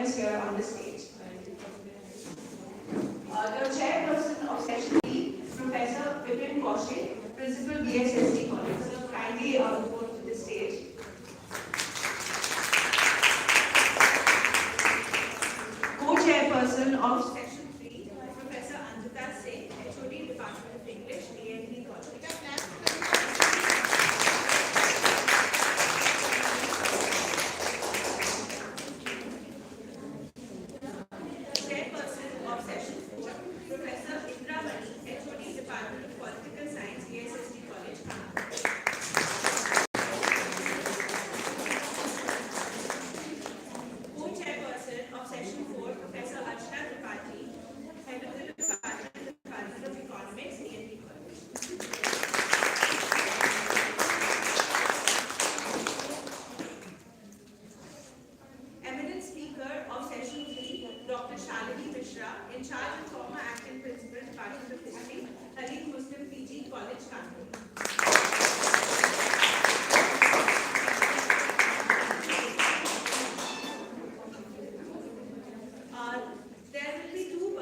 us here on the stage. The chairperson of Section B, Professor Vipin Kaushik, Principal BSSC College. So kindly report to the stage. Co-chairperson of Section 3, Professor ANKITA Shharma, HOD, Department of English, ANKITA College. In charge of former acting principal, Department of History, Halim Muslim PG College, Kanpur. There will be two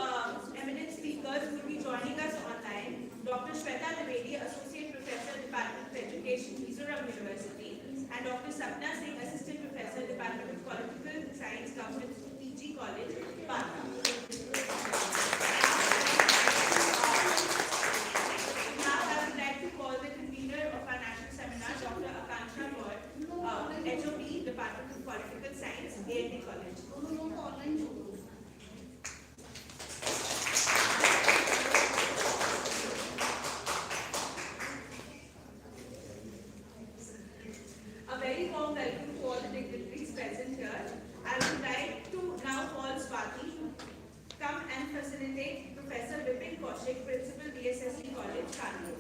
eminent speakers who will be joining us online. Dr. Shweta Dwivedi, Associate Professor, Department of Education, Mizoram University, and Dr. Sapna Singh, Assistant Professor, Department of Political Science, Government PG College, Patna. HOD, Department of Political Science, ANKITA College. A very warm welcome to all the dignitaries present here. I would like to now call Swati to come and facilitate Professor Vipin Kaushik, Principal BSSC College, Kanpur.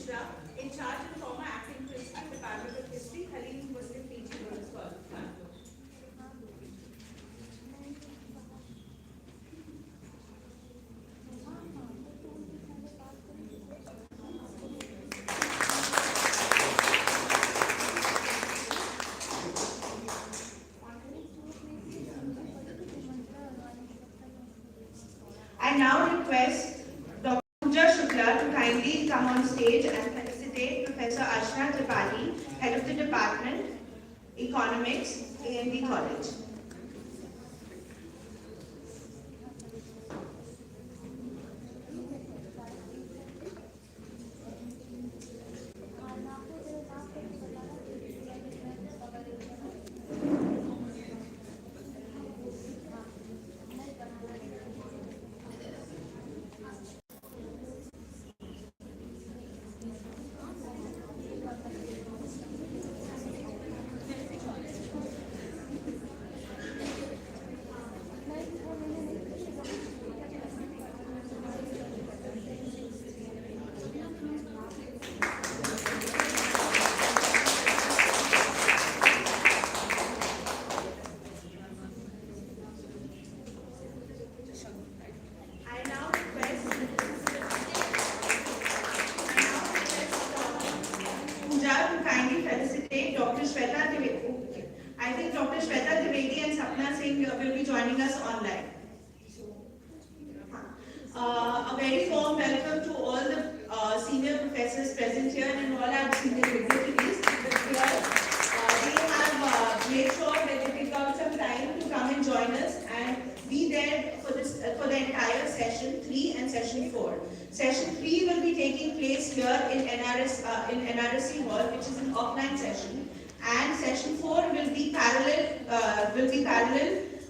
Mishra, in charge and former acting principal, Department of History, Khalil Muslim PG Girls College. I now request Dr. Pooja Shukla to kindly come on stage and felicitate Professor Ashna Tripali, Head of the Department, Economics, AND College. I think Dr. Shweta Trivedi and Sapna Singh will be joining us online. A very warm welcome to all the senior professors present here and all our senior dignitaries here. They have made sure that they pick out some time to come and join us and be there for the entire session 3 and session 4. Session 3 will be taking place here in NRSC Hall, which is an offline session, and session 4 will be parallel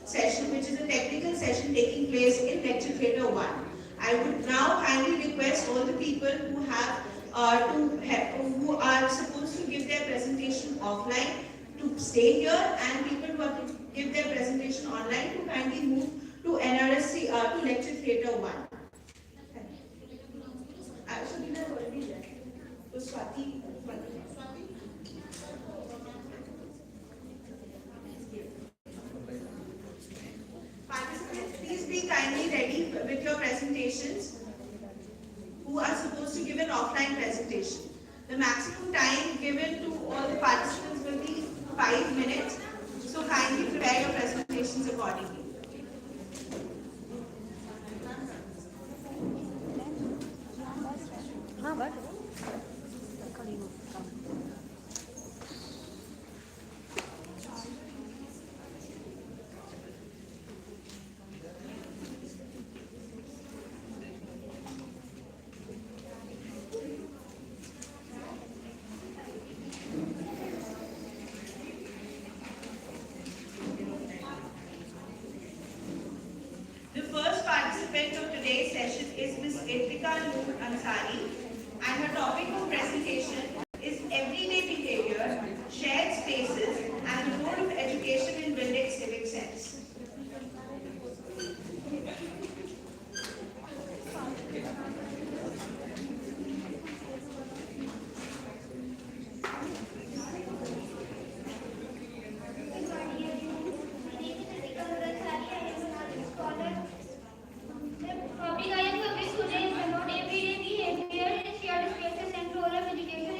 session, which is a technical session taking place in lecture theatre 1. I would now kindly request all the people who are supposed to give their presentation offline to stay here, and people who have to give their presentation online to kindly move to NRSC to lecture theatre 1. Actually, they're already there. So Swati. Participants, please be kindly ready with your presentations who are supposed to give an offline presentation. The maximum time given to all the participants will be 5 minutes, so kindly prepare your presentations accordingly. Of today's session is Ms. Itrika Noor Ansari, and her topic of presentation is everyday behavior, shared spaces, and the role of education in building civic sense. Public I am public students promote everyday behavior, shared spaces and role of education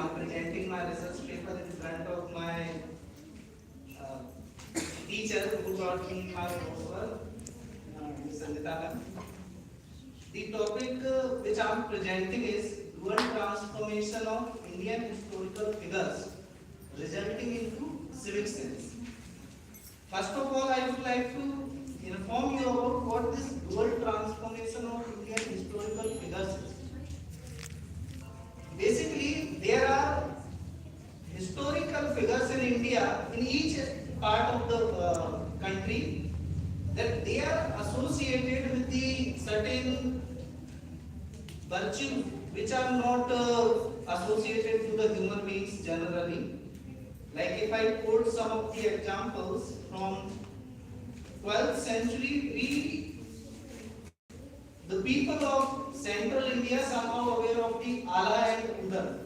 I'm presenting my research paper in front of my teacher who taught me my coursework, Ms. ANKITA. The topic which I am presenting is dual transformation of Indian historical figures resulting into civic sense. First of all, I would like to inform you about what this dual transformation of Indian historical figures is. Basically, there are historical figures in India, in each part of the country, that they are associated with the certain virtues which are not associated to the human beings generally. Like if I quote some of the examples from 12th century, the people of central India somehow aware of the Ala and Udar,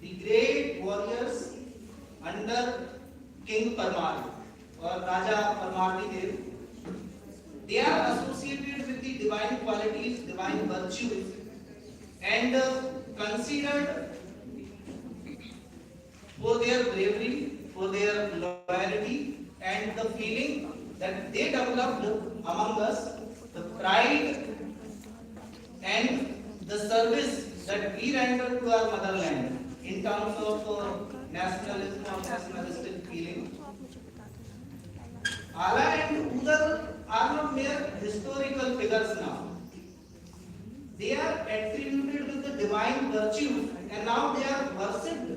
the great warriors under King Parmar or Raja Parmardi. They are associated with the divine qualities, divine virtues, and considered for their bravery, for their loyalty, and the feeling that they developed among us, the pride and the service that we render to our motherland in terms of nationalism or nationalistic feeling. Ala and Udar are not mere historical figures now. They are attributed with the divine virtues, and now they are worshipped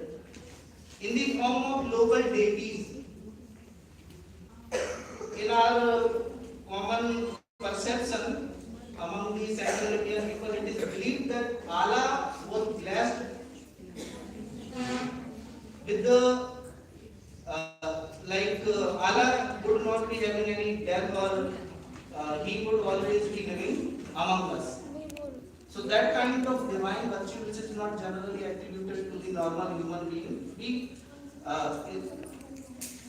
in the form of local deities. In our common perception among the Central Indian people, it is believed that Ala was blessed with the Allah would not be having any death, or he would always be living among us. So that kind of divine virtue which is not generally attributed to the normal human being, we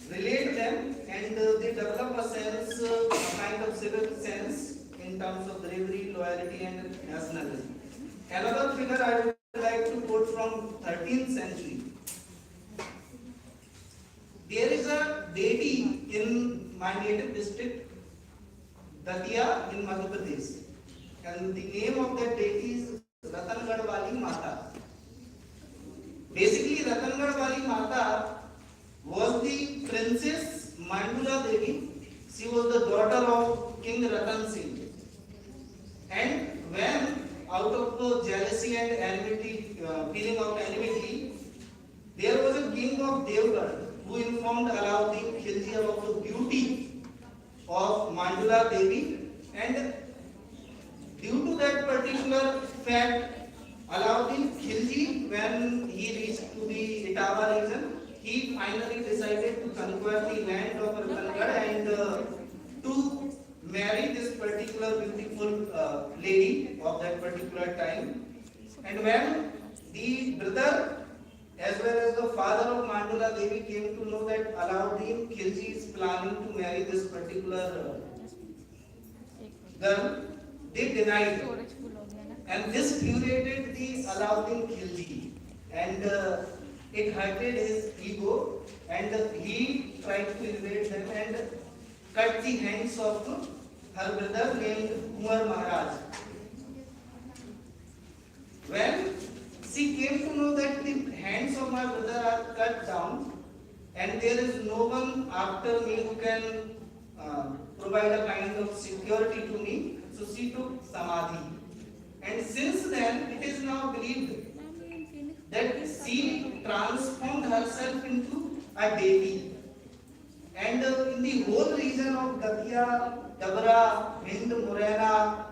relate them, and they develop a sense, a kind of civic sense in terms of bravery, loyalty, and nationalism. Another figure I would like to quote from 13th century. There is a deity in my native district, Datia in Madhya Pradesh, and the name of that deity is Ratangarh Wali Mata. Basically, Ratangarh Wali Mata was the Princess Mandula Devi. She was the daughter of King Ratan Singh. And when, out of jealousy and enmity, feeling of enmity, there was a king of Devgarh who informed Alauddin Khilji about the beauty of Mandula Devi, and due to that particular fact, Alauddin Khilji, when he reached to the Etawah region, he finally decided to conquer the land of Ratangarh and to marry this particular beautiful lady of that particular time. And when the brother as well as the father of Mandula Devi came to know that Alauddin Khilji is planning to marry this particular girl, they denied it. And this infuriated the Alauddin Khilji, and it hurted his ego, and he tried to invade them and cut the hands of her brother named Umar Maharaj. When she came to know that the hands of my brother are cut down, and there is no one after me who can provide a kind of security to me, so she took Samadhi. And since then, it is now believed that she transformed herself into a deity. And in the whole region of Datia, Dabra, Hind, Morena,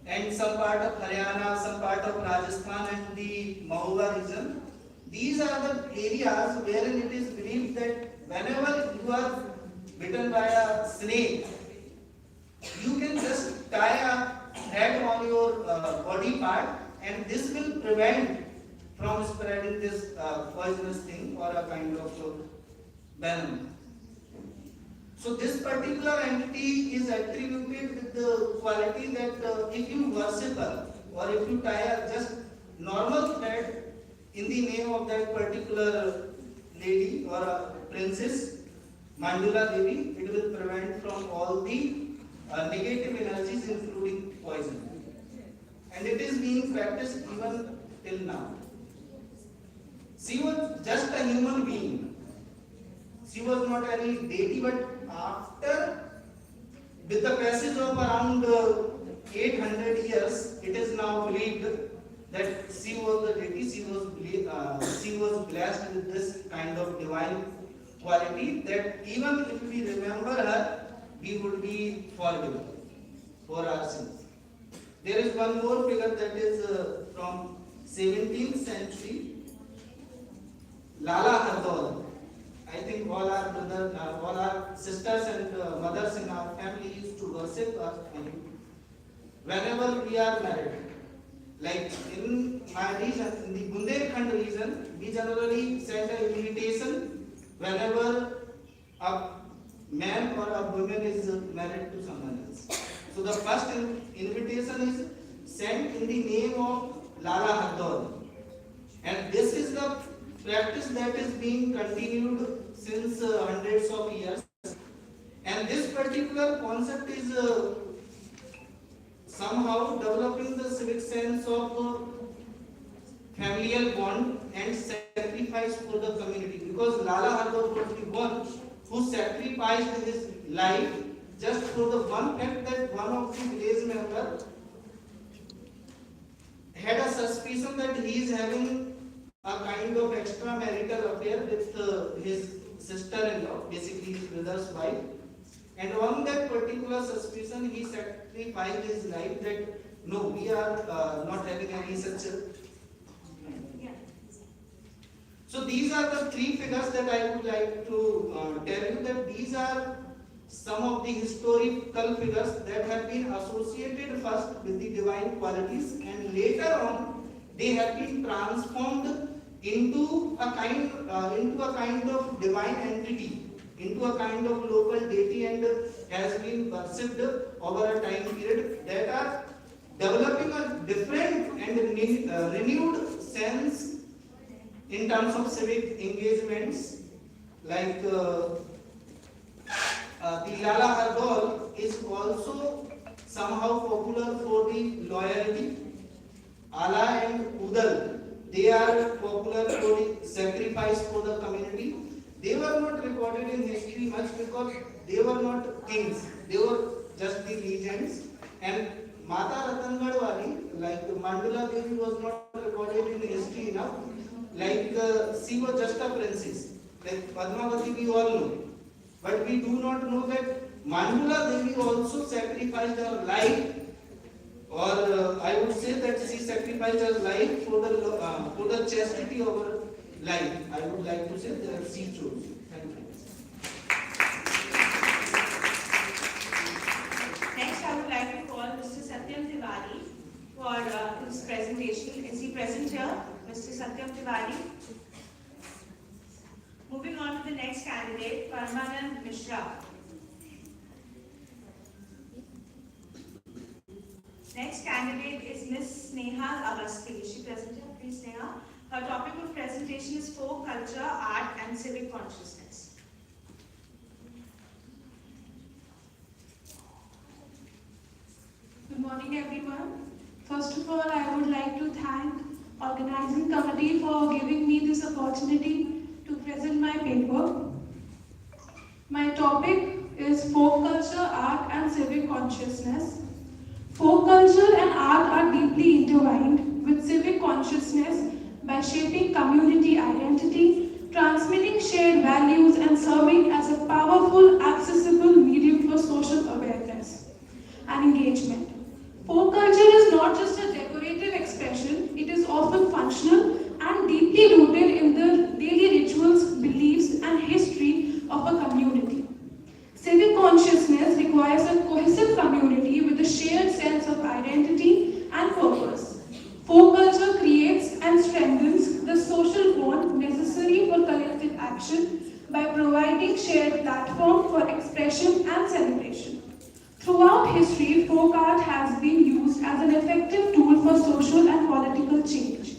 and some part of Haryana, some part of Rajasthan and the Mahova region, these are the areas wherein it is believed that whenever you are bitten by a snake, you can just tie a thread on your body part, and this will prevent from spreading this poisonous thing or a kind of venom. So this particular entity is attributed with the quality that if you worship her or if you tie a just normal thread in the name of that particular lady or a princess, Mandula Devi, it will prevent from all the negative energies including poison. And it is being practiced even till now. She was just a human being. She was not any deity, but after, with the passage of around 800 years, it is now believed that she was the deity. She was blessed with this kind of divine quality that even if we remember her, we would be forgiven for our sins. There is one more figure that is from 17th century, Lala Hardol. I think all our sisters and mothers in our family used to worship him. Whenever we are married, like in my region, in the Bundelkhand region, we generally send an invitation whenever a man or a woman is married to someone else. So the first invitation is sent in the name of Lala Hardol. And this is the practice that is being continued since hundreds of years. And this particular concept is somehow developing the civic sense of familial bond and sacrifice for the community. Because Lala Hardol was the one who sacrificed his life just for the one fact that one of the village members had a suspicion that he is having a kind of extramarital affair with his sister-in-law, basically his brother's wife. And on that particular suspicion, he sacrificed his life that no, we are not having any such. So these are the three figures that I would like to tell you that these are some of the historical figures that have been associated first with the divine qualities and later on they have been transformed into a kind of divine entity, into a kind of local deity, and has been worshipped over a time period that are developing a different and renewed sense in terms of civic engagements. Like the Lala Hardol is also somehow popular for the loyalty. Ala and Udal, they are popular for the sacrifice for the community. They were not recorded in history much because they were not kings. They were just the legends. And Mata Ratangadwari, like Mandula Devi, was not recorded in history enough. Like she was just a princess. Like Padmavati we all know. But we do not know that Mandula Devi also sacrificed her life, or I would say that she sacrificed her life for the chastity of her life. I would like to say that she chose. Thank you. Next, I would like to call Mr. Satyam Tiwari for his presentation. Is he present here? Mr. Satyam Tiwari. Moving on to the next candidate, Parmanand Mishra. Next candidate is Ms. Sneha Avasthi. Is she present here? Please, Sneha. Her topic of presentation is folk culture, art and civic consciousness. Good morning, everyone. First of all, I would like to thank organizing committee for giving me this opportunity to present my paper. My topic is folk culture, art and civic consciousness. Folk culture and art are deeply intertwined with civic consciousness by shaping community identity, transmitting shared values and serving as a powerful, accessible medium for social awareness and engagement. Folk culture is not just a decorative expression, it is often functional and deeply rooted in the daily rituals, beliefs and history of a community. Civic consciousness requires a cohesive community with a shared sense of identity and purpose. Folk culture creates and strengthens the social bond necessary for collective action by providing shared platform for expression and celebration. Throughout history, folk art has been used as an effective tool for social and political change.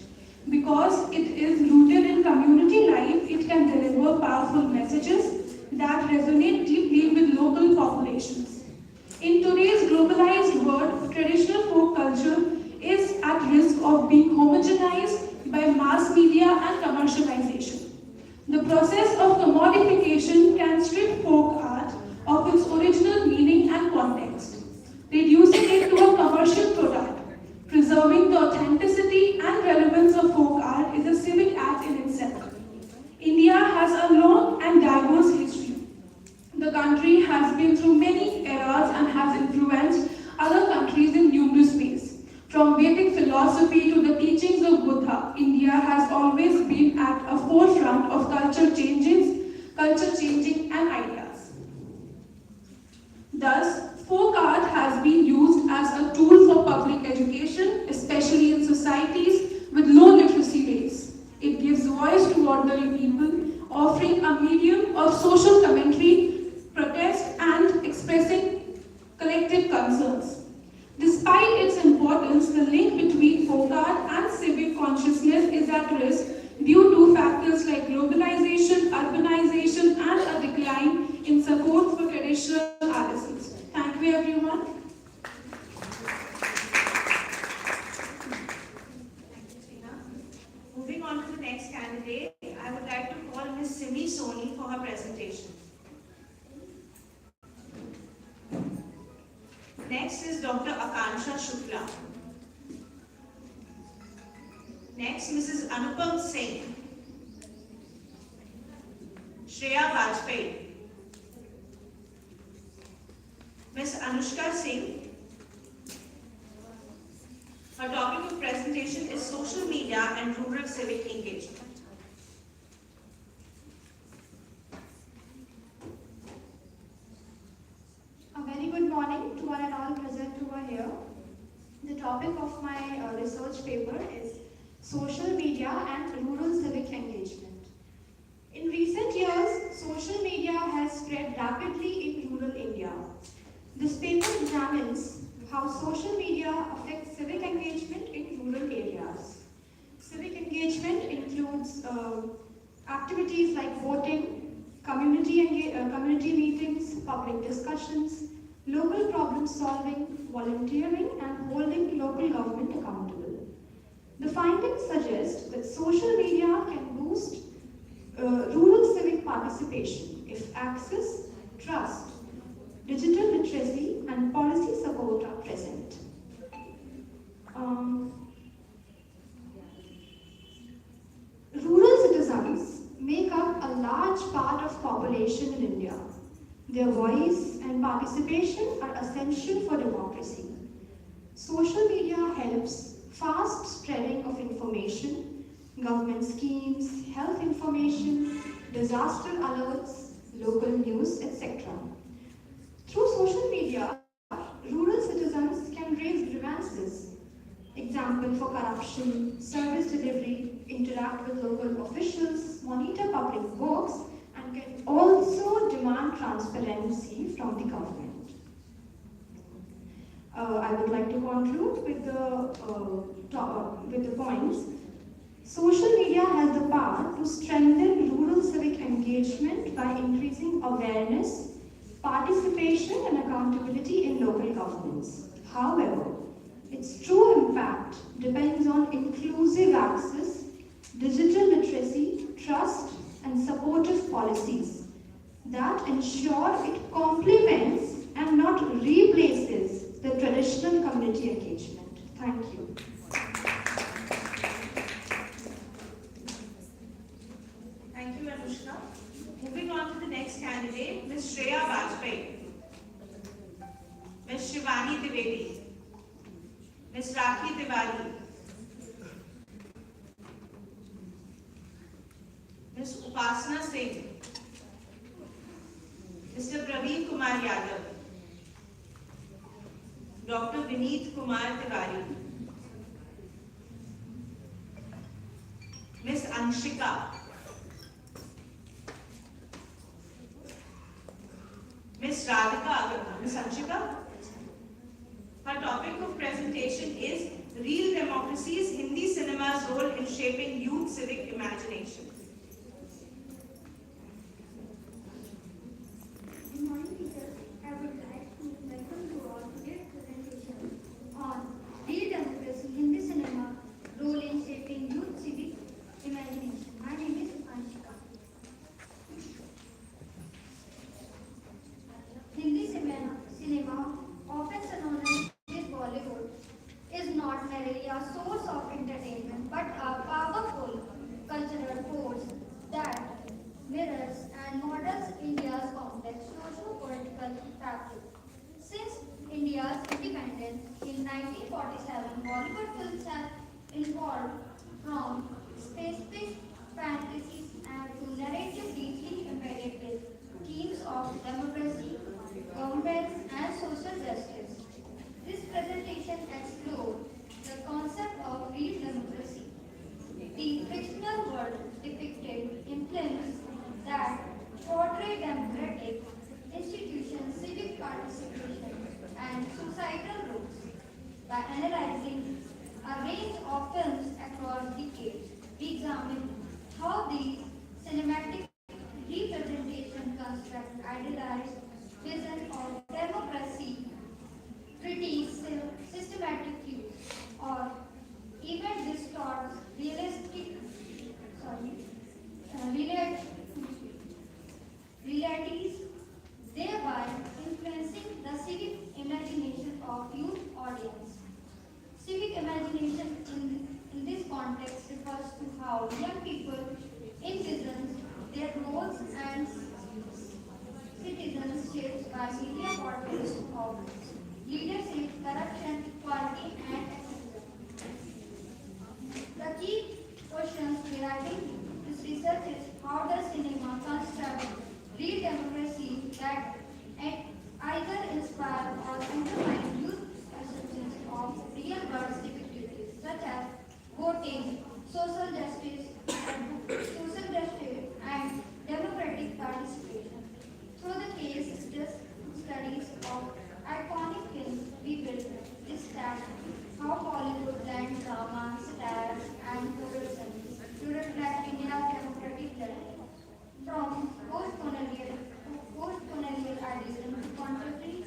Because it is rooted in community life, it can deliver powerful messages that resonate deeply with local populations. In today's globalized world, traditional folk culture is at risk of being homogenized by mass media and commercialization. The process of commodification can strip folk art of its original meaning and context, reducing it to a commercial product. Preserving the authenticity and relevance of folk art is a civic act in itself. India has a long and diverse history. The country has been through many eras and has influenced other countries in numerous ways. From Vedic philosophy to the teachings of Buddha, India has always been at a forefront of culture changing and ideas. Thus, folk art has been used as a tool for public education, especially in societies with low literacy rates. It gives voice to ordinary people, offering a medium of social commentary, protest, and expressing collective concerns. Despite its importance, the link between folk art and civic consciousness is at risk due to factors like globalization, urbanization, and a decline in support for traditional artisans. Thank you, everyone. Thank you, Tina. Moving on to the next candidate, I would like to call Ms. Simi Soni for her presentation. Next is Dr. Akansha Shukla. Next, Mrs. Anupam Singh. Shreya Vajpayee. Ms. Anushka Singh. Her topic of presentation is social media and rural civic engagement. A very good morning to one and all present who are here. The topic of my research paper is social media and rural civic engagement. In recent years, social media has spread rapidly in rural India. This paper examines how social media affects civic engagement in rural areas. Civic engagement includes activities like voting, community meetings, public discussions, local problem solving, volunteering, and holding local government accountable. The findings suggest that social media can boost rural civic participation if access, trust, digital literacy, and policy support are present. Rural citizens make up a large part of population in India. Their voice and participation are essential for democracy. Social media helps fast spreading of information, government schemes, health information, disaster alerts, local news, etc. Through social media, rural citizens can raise grievances, example for corruption, service delivery, interact with local officials, monitor public works, and can also demand transparency from the government. I would like to conclude with the points. Social media has the power to strengthen rural civic engagement by increasing awareness, participation, and accountability in local governments. However, its true impact depends on inclusive access, digital literacy, trust, and supportive policies that ensure it complements and not replaces the traditional community engagement. Thank you. Thank you, Anushka. Moving on to the next candidate, Ms. Shreya Vajpayee, Ms. Shivani Dwivedi, Ms. Rakhi Tiwari, Ms. Upasana Singh, Mr. Praveen Kumar Yadav, Dr. Vineet Kumar Tiwari, Ms. Anshika, Ms. Radhika Agarwal. Ms. Anshika? Her topic of presentation is Real Democracies, Hindi Cinema's Role in Shaping Youth Civic Imagination. Good morning, teachers. I would like to welcome you all to this presentation on Real Democracy, Hindi Cinema, Role in Shaping Youth Civic Imagination. My name is ANKITA. Hindi cinema, often synonymous with Bollywood, is not merely a source of entertainment but a powerful cultural force that mirrors and models India's complex socio-political fabric. Since India's independence in 1947, Bollywood films have evolved from specific fantasies and to narrative deeply embedded with themes of democracy, governance, and social justice. This presentation explored the concept of real democracy, the fictional world depicted in films that portray democratic institutions, civic participation, and societal roots. By analyzing a range of films across decades, we examine how these cinematic representation construct idealized vision of democracy, critique systematic views, or even distorts realities, thereby influencing the civic imagination of youth audience. Civic imagination in this context refers to how young people envision their roles and citizens shaped by media portraits of leadership, corruption, equality, and activism. The key questions deriving this research is how does cinema construct real democracy that either inspire or undermine youth perceptions of real world civic duties such as voting, social justice, and democratic participation. Through the case studies of iconic films, we will discuss how Bollywood blends drama, satire, and tourism to reflect India's democratic journey. From post-colonial idealism to contemporary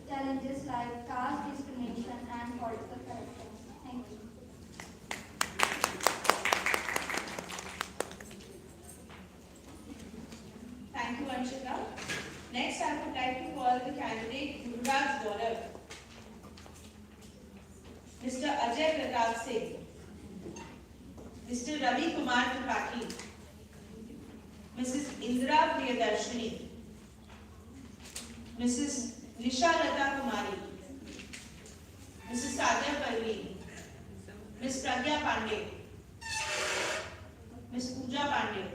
challenges like caste discrimination and political corruption. Thank you. Thank you, Anshita. Next, I would like to call the candidate Yuvraj Gaurav, Mr. Ajay Pratap Singh, Mr. Ravi Kumar Tripathi, Mrs. Indra Priyadarshini, Mrs. Nisha Lata Kumari, Mrs. Sadia Parveen, Ms. Pragya Pandey, Ms. Pooja Pandey,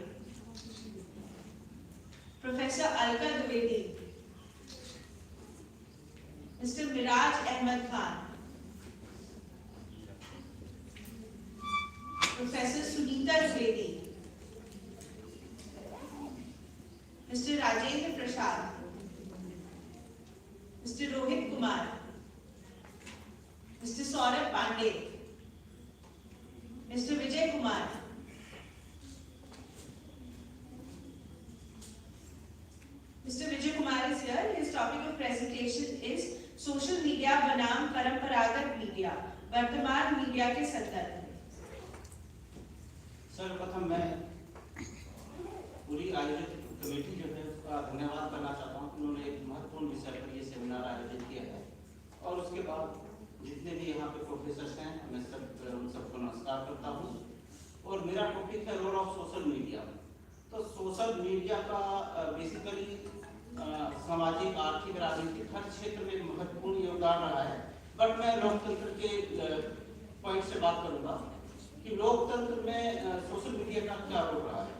Professor Alka Dwivedi, Mr. Miraj Ahmed Khan, Professor Sunita Dwivedi, Mr. Rajendra Prasad, Mr. Rohit Kumar, Mr. Saurabh Pandey, Mr. Vijay Kumar, Mr. Vijay Kumar is here. His topic of presentation is Social Media बनाम परंपरागत media, वर्तमान media के संदर्भ में। सर्वप्रथम मैं पूरी आयोजित कमेटी जो है उसका धन्यवाद करना चाहता हूँ। उन्होंने एक महत्वपूर्ण विषय पर ये सेमिनार आयोजित किया है और उसके बाद जितने भी यहाँ पे प्रोफेसर हैं मैं उन सबको नमस्कार करता हूँ। और मेरा टॉपिक है रोल ऑफ सोशल मीडिया। तो सोशल मीडिया का बेसिकली सामाजिक, आर्थिक, राजनीतिक हर क्षेत्र में महत्वपूर्ण योगदान रहा है। बट मैं लोकतंत्र के पॉइंट से बात करूंगा कि लोकतंत्र में सोशल मीडिया का क्या रोल रहा है।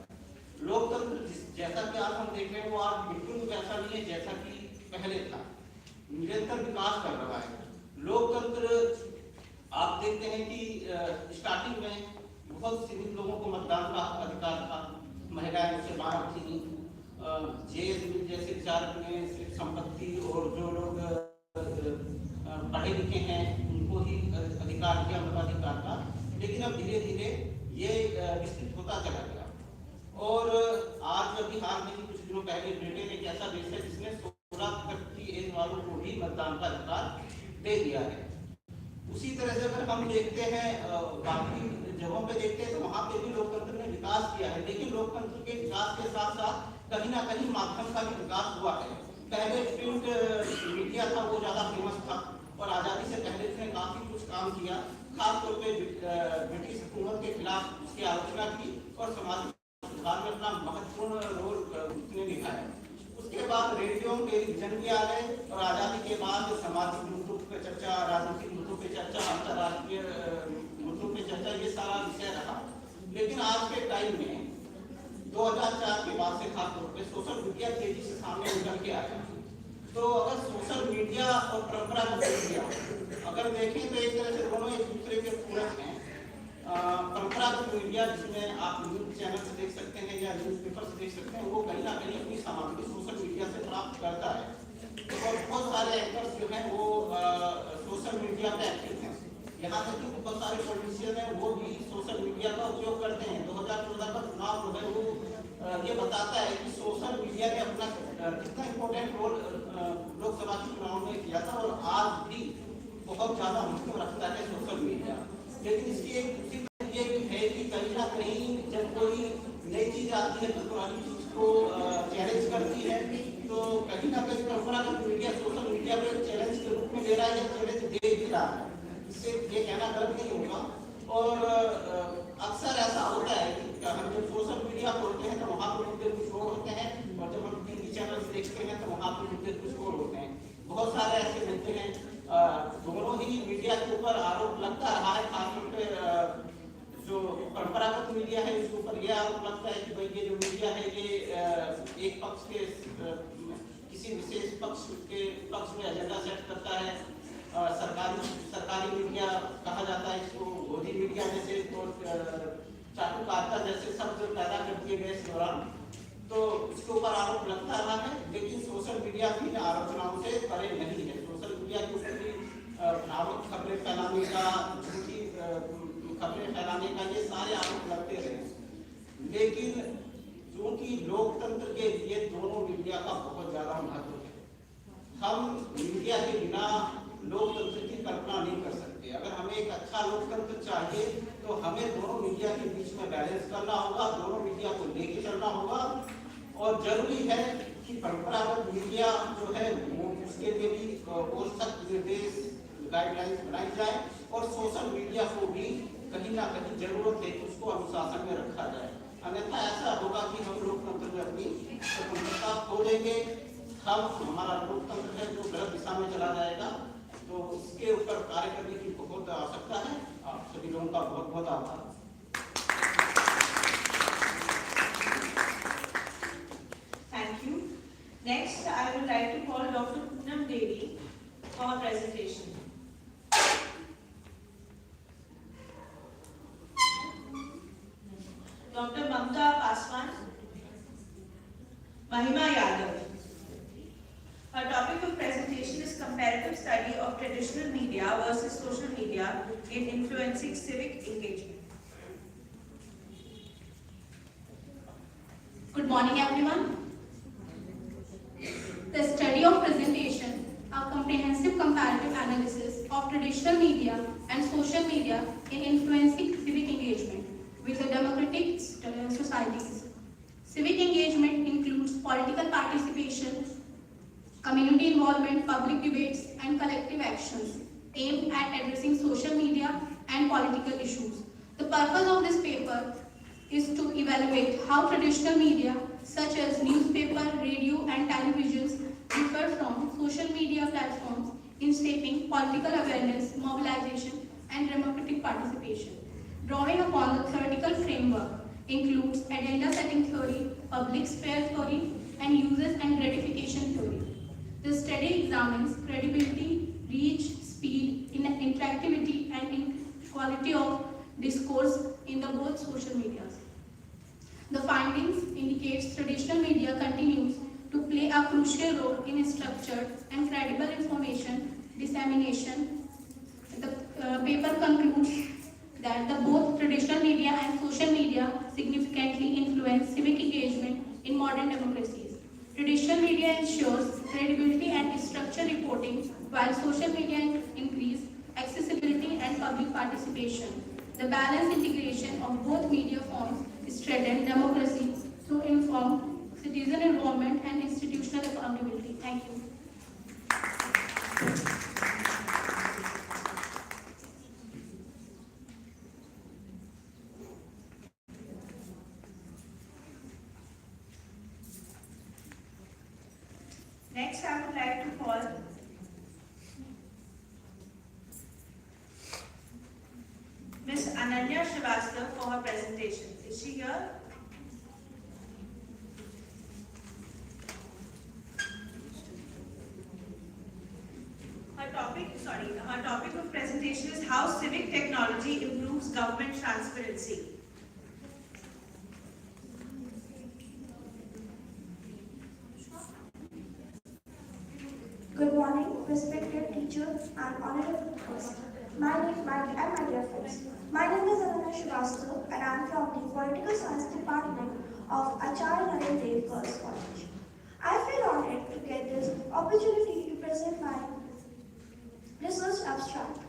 लोकतंत्र जैसा कि आज हम देख रहे हैं वो आज बिल्कुल वैसा नहीं है जैसा कि पहले था, निरंतर विकास कर रहा है। लोकतंत्र आप देखते हैं कि स्टार्टिंग में बहुत सीमित लोगों को मतदान का अधिकार था, महिलाएं उससे बाहर थी, जैसे विचार में सिर्फ संपत्ति और जो लोग पढ़े लिखे हैं उनको ही अब धीरे धीरे ये विस्तृत होता चला गया। और आज अभी हाल में ही कुछ दिनों पहले ब्रिटेन एक ऐसा देश है जिसने 16 तक की एज वालों को भी मतदान का अधिकार दे दिया है। उसी तरह से अगर हम देखते हैं बाकी जगहों पे देखते हैं तो वहाँ पे भी लोकतंत्र ने विकास किया है, लेकिन लोकतंत्र के विकास के साथ साथ कहीं ना कहीं माध्यम का भी विकास हुआ है। पहले प्रिंट मीडिया था वो ज्यादा फेमस था और आजादी से पहले उसने काफी कुछ काम किया, खासतौर पे ब्रिटिश हुकूमत के खिलाफ उसकी आलोचना की और सामाजिक सुधार में अपना महत्वपूर्ण रोल उसने निभाया। उसके बाद रेडियो टेलीविजन भी आ गए और आजादी के बाद सामाजिक मुद्दों पर चर्चा, राजनीतिक मुद्दों पर चर्चा, अंतर्राष्ट्रीय मुद्दों पर चर्चा, ये सारा विषय रहा। लेकिन आज के टाइम में 2004 के बाद से खासतौर पे सोशल मीडिया तेजी से सामने निकल के आया। तो अगर सोशल मीडिया और परंपरागत मीडिया अगर देखें तो एक तरह से दोनों एक दूसरे के पूरक हैं। परंपरागत मीडिया जिसमें आप न्यूज चैनल से देख सकते हैं या न्यूज़पेपर से देख सकते हैं, वो कहीं ना कहीं अपनी सामग्री सोशल मीडिया से प्राप्त करता है और बहुत सारे एंकर्स जो हैं वो सोशल मीडिया पे एक्टिव हैं। यहाँ तक कि बहुत सारे पॉलिटिशियन हैं वो भी सोशल मीडिया का उपयोग करते हैं। 2014 का चुनाव जो है वो ये बताता है कि सोशल मीडिया ने अपना कितना इम्पोर्टेंट रोल लोकसभा के चुनाव में किया था और आज भी बहुत ज्यादा महत्व रखता है सोशल मीडिया। लेकिन इसकी एक दूसरी तरफ ये भी है कि कहीं ना कहीं जब कोई नई चीज आती है तो पुरानी चीज को चैलेंज करती है, तो कहीं ना कहीं परंपरागत मीडिया सोशल मीडिया पे चैलेंज के रूप में ले रहा है या चैलेंज दे भी रहा है। इससे ये कहना गलत नहीं होगा। और अक्सर ऐसा होता है कि हम जब सोशल मीडिया खोलते हैं तो वहाँ पर मुद्दे कुछ और होते हैं और जब हम टीवी चैनल देखते हैं तो वहाँ पर मुद्दे कुछ और होते हैं। बहुत सारे ऐसे मुद्दे हैं, दोनों ही मीडिया के ऊपर आरोप लगता रहा है। खासतौर पे जो परंपरागत मीडिया है उसके ऊपर यह आरोप लगता है कि भाई ये जो मीडिया है ये एक पक्ष के किसी विशेष पक्ष में एजेंडा सेट करता है। सरकारी मीडिया कहा जाता है इसको, गोदी मीडिया जैसे चाटुकारिता जैसे शब्द पैदा कर दिए गए इस दौरान, तो इसके ऊपर आरोप लगता रहा है। लेकिन सोशल मीडिया की आलोचनाओं से परे नहीं है। सोशल मीडिया के ऊपर भी भ्रामक खबरें फैलाने का, झूठी खबरें फैलाने का, ये सारे आरोप लगते रहे। लेकिन क्योंकि लोकतंत्र के लिए दोनों मीडिया का बहुत ज्यादा महत्व है, हम मीडिया के बिना लोकतंत्र की कल्पना नहीं कर सकते। अगर हमें एक अच्छा लोकतंत्र चाहिए तो हमें दोनों मीडिया के बीच में बैलेंस करना होगा, दोनों मीडिया को लेके चलना होगा। और जरूरी है कि परंपरागत मीडिया जो है वो उसके लिए भी सख्त निर्देश गाइडलाइंस बनाई जाए और सोशल मीडिया को भी कहीं ना कहीं जरूरत है कि उसको अनुशासन में रखा जाए। अन्यथा ऐसा होगा कि हम लोकतंत्र में अपनी स्वतंत्रता खो देंगे, हमारा लोकतंत्र है जो गलत दिशा में चला जाएगा। तो इसके ऊपर कार्य करने की बहुत आवश्यकता है। आप सभी लोगों का बहुत बहुत आभार। Thank you. Next, I would like to call Dr. Poonam Devi for her presentation. Dr. Mamta Paswan, Mahima Yadav. Her topic of presentation is comparative study of traditional media versus social media in influencing civic engagement. Good morning, everyone. The study of presentation, a comprehensive comparative analysis of traditional media and social media in influencing civic engagement with the democratic societies. Civic engagement includes political participation, community involvement, public debates, and collective actions aimed at addressing social media and political issues. The purpose of this paper is to evaluate how traditional media such as newspaper, radio, and televisions differ from social media platforms in shaping political awareness, mobilization, and democratic participation. Drawing upon the theoretical framework includes agenda setting theory, public sphere theory, and uses and gratification theory. The study examines credibility, reach, speed, interactivity, and quality of discourse in the both social medias. The findings indicates traditional media continues to play a crucial role in structured and credible information dissemination. The paper concludes that both media significantly influence civic engagement in modern democracies. Traditional media ensures credibility and structured reporting, while social media increase accessibility and public participation. The balanced integration of both media forms strengthens democracy through informed citizen involvement and institutional accountability. Thank you. Next, I would like to call Ms. Ananya Srivastava for her presentation. Is she here? Her topic of presentation is how civic technology improves government transparency. Good morning, respected teachers and honorable guests. My dear friends. My name is Ananya Srivastava and I am from the Political Science Department of Acharya Narendra Dev Girls College. I feel honored to get this opportunity to present my research abstract.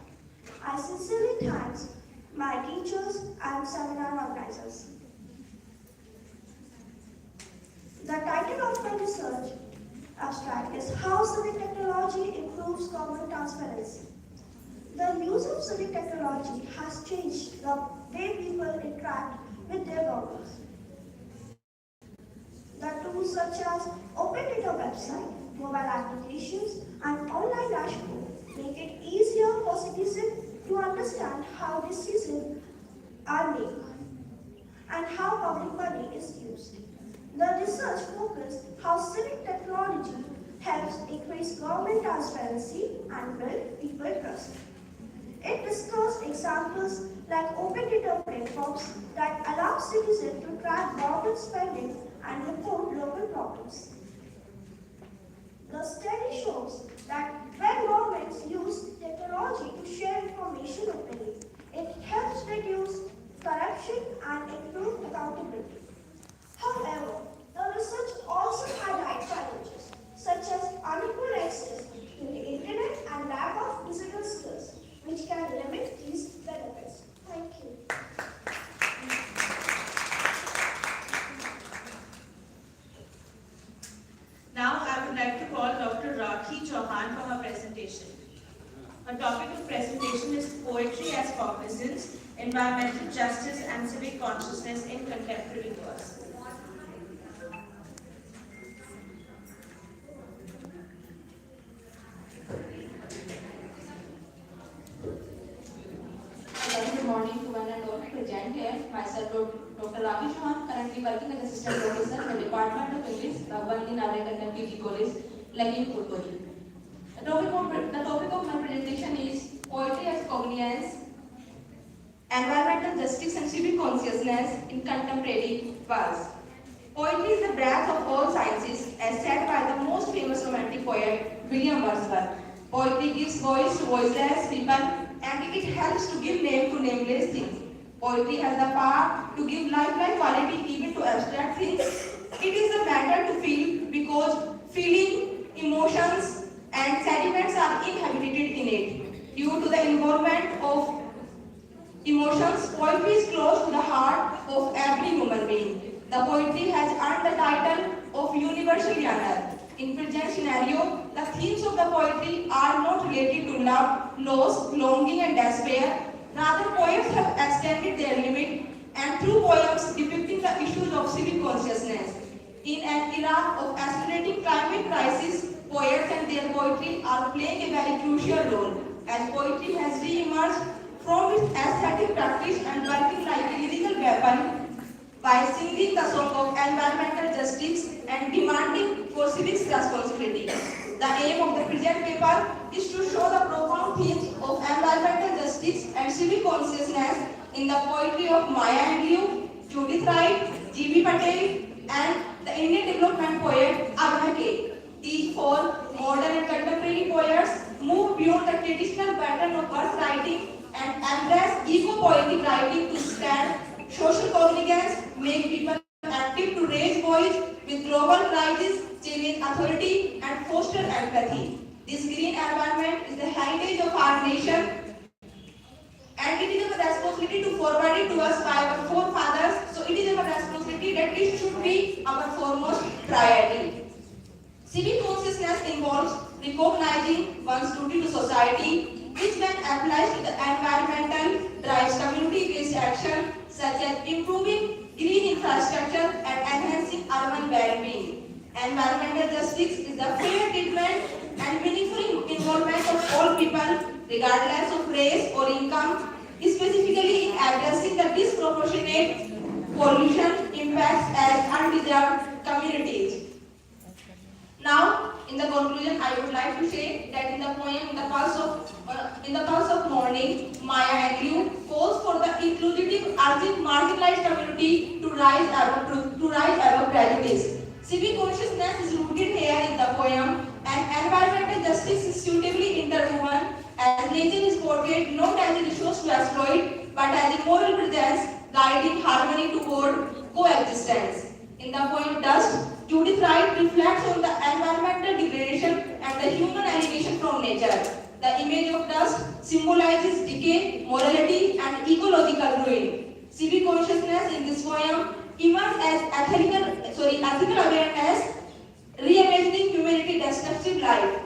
I sincerely thank my teachers and seminar organizers. The title of my research abstract is How Civic Technology Improves Government Transparency. The use of civic technology has changed the way people interact with their governments. The tools such as open data website, mobile applications, and online dashboard make it easier for citizens to understand how decisions are made and how public money is used. The research focused how civic technology helps increase government transparency and build people trust. It discussed examples like open data platforms that allow citizens to track government spending and report local problems. The study shows that when governments use technology to share information openly, it helps reduce corruption and improve accountability. However, the research also highlights challenges such as unequal access to the internet and lack of digital skills, which can limit these benefits. Thank you. Now I would like to call Dr. Rakhi Chauhan for her presentation. Her topic of presentation is Poetry as Cognizance, Environmental Justice and Civic Consciousness in Contemporary Verse. Good morning to one and all present here. Myself, Dr. Rakhi Chauhan, currently working as Assistant Professor in the Department of English, Bhagwan Narayana PG College, Lakhimpur Kheri. The topic of my presentation is Poetry as Cognizance, Environmental Justice and Civic Consciousness in Contemporary Verse. Poetry is the breath of all sciences, as said by the most famous romantic poet, William Wordsworth. Poetry gives voice to voiceless people, and it helps to give name to nameless things. Poetry has the power to give lifelike quality even to abstract things. It is the matter to feel because feeling, emotions, and sentiments are inhabited in it. Due to the involvement of emotions, poetry is close to the heart of every human being. The poetry has earned the title of universal genre. In present scenario, the themes of the poetry are not related to love, loss, longing and despair. Rather, poets have extended their limit and through poems depicting the issues of civic consciousness. In an era of accelerating climate crisis, poets and their poetry are playing a very crucial role, as poetry has re-emerged from its aesthetic practice and working like a lyrical weapon by singing the song of environmental justice and demanding for civic responsibility. The aim of the present paper is to show the profound themes of environmental justice and civic consciousness in the poetry of Maya Angelou, Judith Wright, G.B. Patel, and the Indian development poet Abhay K. These four modern and contemporary poets move beyond the traditional pattern of verse writing and embrace eco-poetic writing to stand social cognizance, make people active to raise voice with global crises, challenge authority, and foster empathy. This green environment is the heritage of our nation, and it is our responsibility to forward it to us by our forefathers. So it is our responsibility that it should be our foremost priority. Civic consciousness involves recognizing one's duty to society, which when applied to the environmental drives community-based action such as improving green infrastructure and enhancing urban well-being. Environmental justice is the fair treatment and meaningful involvement of all people, regardless of race or income, specifically in addressing the disproportionate pollution impacts as undeserved communities. Now, in the conclusion, I would like to say that in the poem In the Pulse of Morning, Maya Angelou calls for the inclusive, urging marginalized community to rise above prejudice. Civic consciousness is rooted here in the poem, and environmental justice is suitably interwoven, as nature is portrayed not as a resource to exploit, but as a moral presence guiding harmony toward coexistence. In the poem Dust, Judith Wright reflects on the environmental degradation and the human alienation from nature. The image of dust symbolizes decay, morality, and ecological ruin. Civic consciousness in this poem emerges as ethical awareness, reimagining humanity destructive life.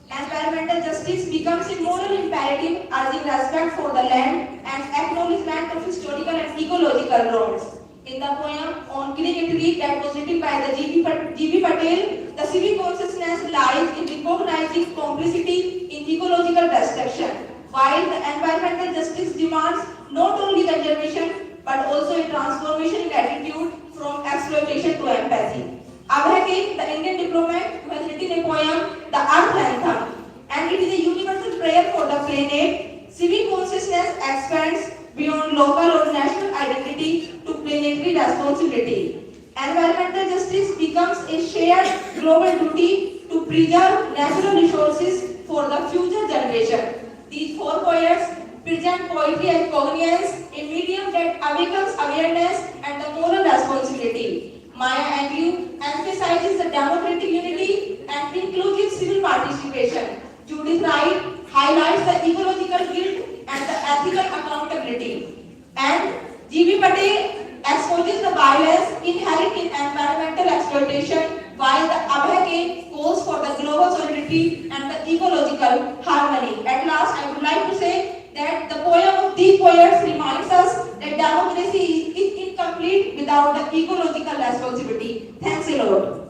Environmental justice becomes a moral imperative, urging respect for the land and acknowledgement of historical and ecological wrongs. In the poem On Killing a Tree that was written by the G.B. Patel, the civic consciousness lies in recognizing complicity in ecological destruction, while the environmental justice demands not only conservation but also a transformation in attitude from exploitation to empathy. Abhay, the Indian diplomat who has written a poem, The Earth Anthem, and it is a universal prayer for the planet. Civic consciousness expands beyond local or national identity to planetary responsibility. Environmental justice becomes a shared global duty to preserve natural resources for the future generation. These four poets present poetry as cognizance, a medium that awakens awareness and the moral responsibility. Maya Angelou emphasizes the democratic unity and inclusive civil participation. Judith Wright highlights the ecological guilt and the ethical accountability. And G.B. Patel exposes the violence inherent in environmental exploitation, while the Abhay calls for the global solidarity and the ecological harmony. At last, I would like to say that the poem of these poets reminds us that democracy is incomplete without the ecological responsibility. Thanks a lot.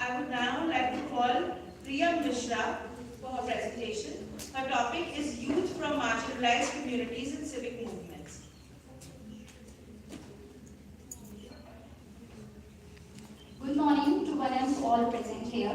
I would now like to call Priya Mishra for her presentation. Her topic is Youth from Marginalized Communities and Civic Movements. Good morning to one and all present here.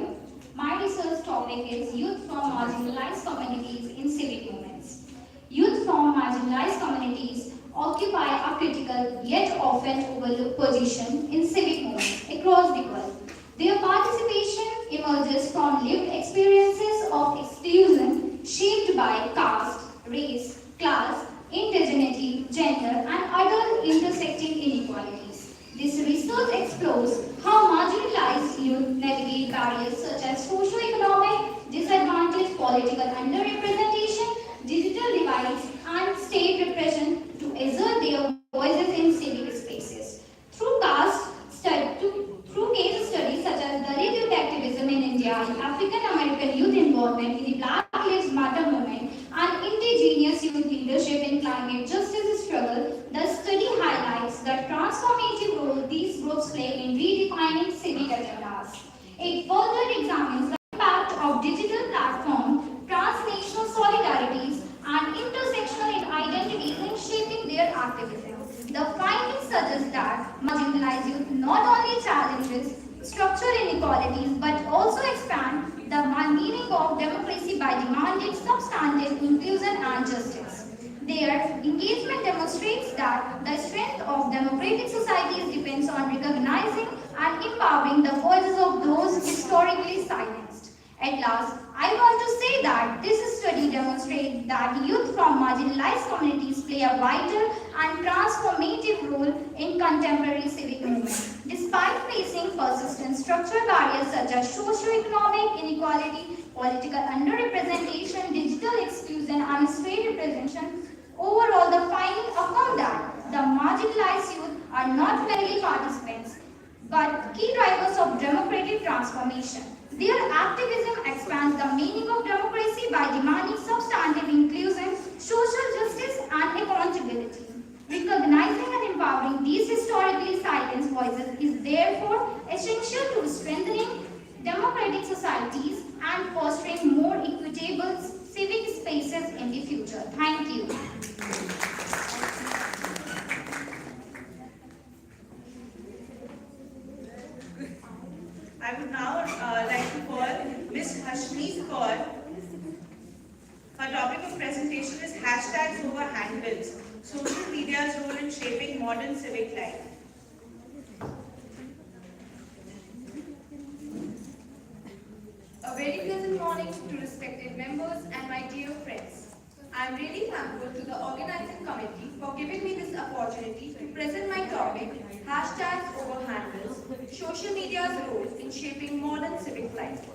My research topic is Youth from Marginalized Communities in Civic Movements. Youth from marginalized communities occupy a critical yet often overlooked position in civic movements across the world. Their participation emerges from lived experiences of exclusion shaped by caste, race, class, indigeneity, gender, and other intersecting inequalities. This research explores how marginalized youth navigate barriers such as socio-economic disadvantage, political underrepresentation, digital divides, and state repression to assert their voices in civic spaces. Through case studies such as Dalit youth activism in India, African American youth involvement in the Black Lives Matter movement, and indigenous youth leadership in climate justice struggle, the study highlights the transformative role these groups play in redefining civic agendas. It further examines the impact of digital platforms, transnational solidarities, and intersectional identities in shaping their activism. The findings suggest that marginalized youth not only challenges structural inequalities but also expand the meaning of democracy by demanding substantive inclusion and justice. Their engagement demonstrates that the strength of democratic societies depends on recognizing and empowering the voices of those historically silenced. At last, I want to say that this study demonstrates that youth from marginalized communities play a vital and transformative role in contemporary civic movement. Despite facing persistent structural barriers such as socio-economic inequality, political underrepresentation, digital exclusion, and state representation, overall the findings affirm that the marginalized youth are not merely participants but key drivers of democratic transformation. Their activism expands the meaning of democracy by demanding substantive inclusion, social justice, and accountability. Recognizing and empowering these historically silenced voices is therefore essential to strengthening democratic societies and fostering more equitable civic spaces in the future. Thank you. I would now like to call Ms. Hashmeet Kaur. Her topic of presentation is hashtags over handbills, social media's role in shaping modern civic life. A very pleasant morning to respected members and my dear friends. I am really thankful to the organizing committee for giving me this opportunity to present my topic, hashtags over handles, social media's role in shaping modern civic life.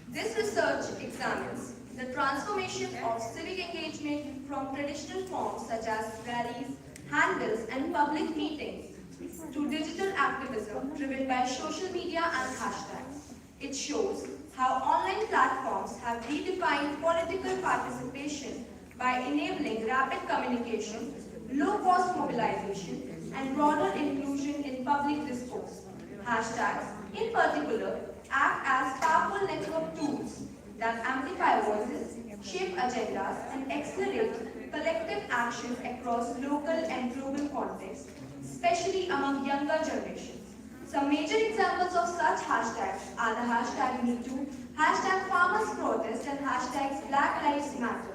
This research examines the transformation of civic engagement from traditional forms such as rallies, handles, and public meetings to digital activism driven by social media and hashtags. It shows how online platforms have redefined political participation by enabling rapid communication, low-cost mobilization, and broader inclusion in public discourse. Hashtags, in particular, act as powerful network tools that amplify voices, shape agendas, and accelerate collective action across local and global contexts, especially among younger generations. Some major examples of such hashtags are the hashtag MeToo, hashtag Farmers Protest, and hashtags Black Lives Matter.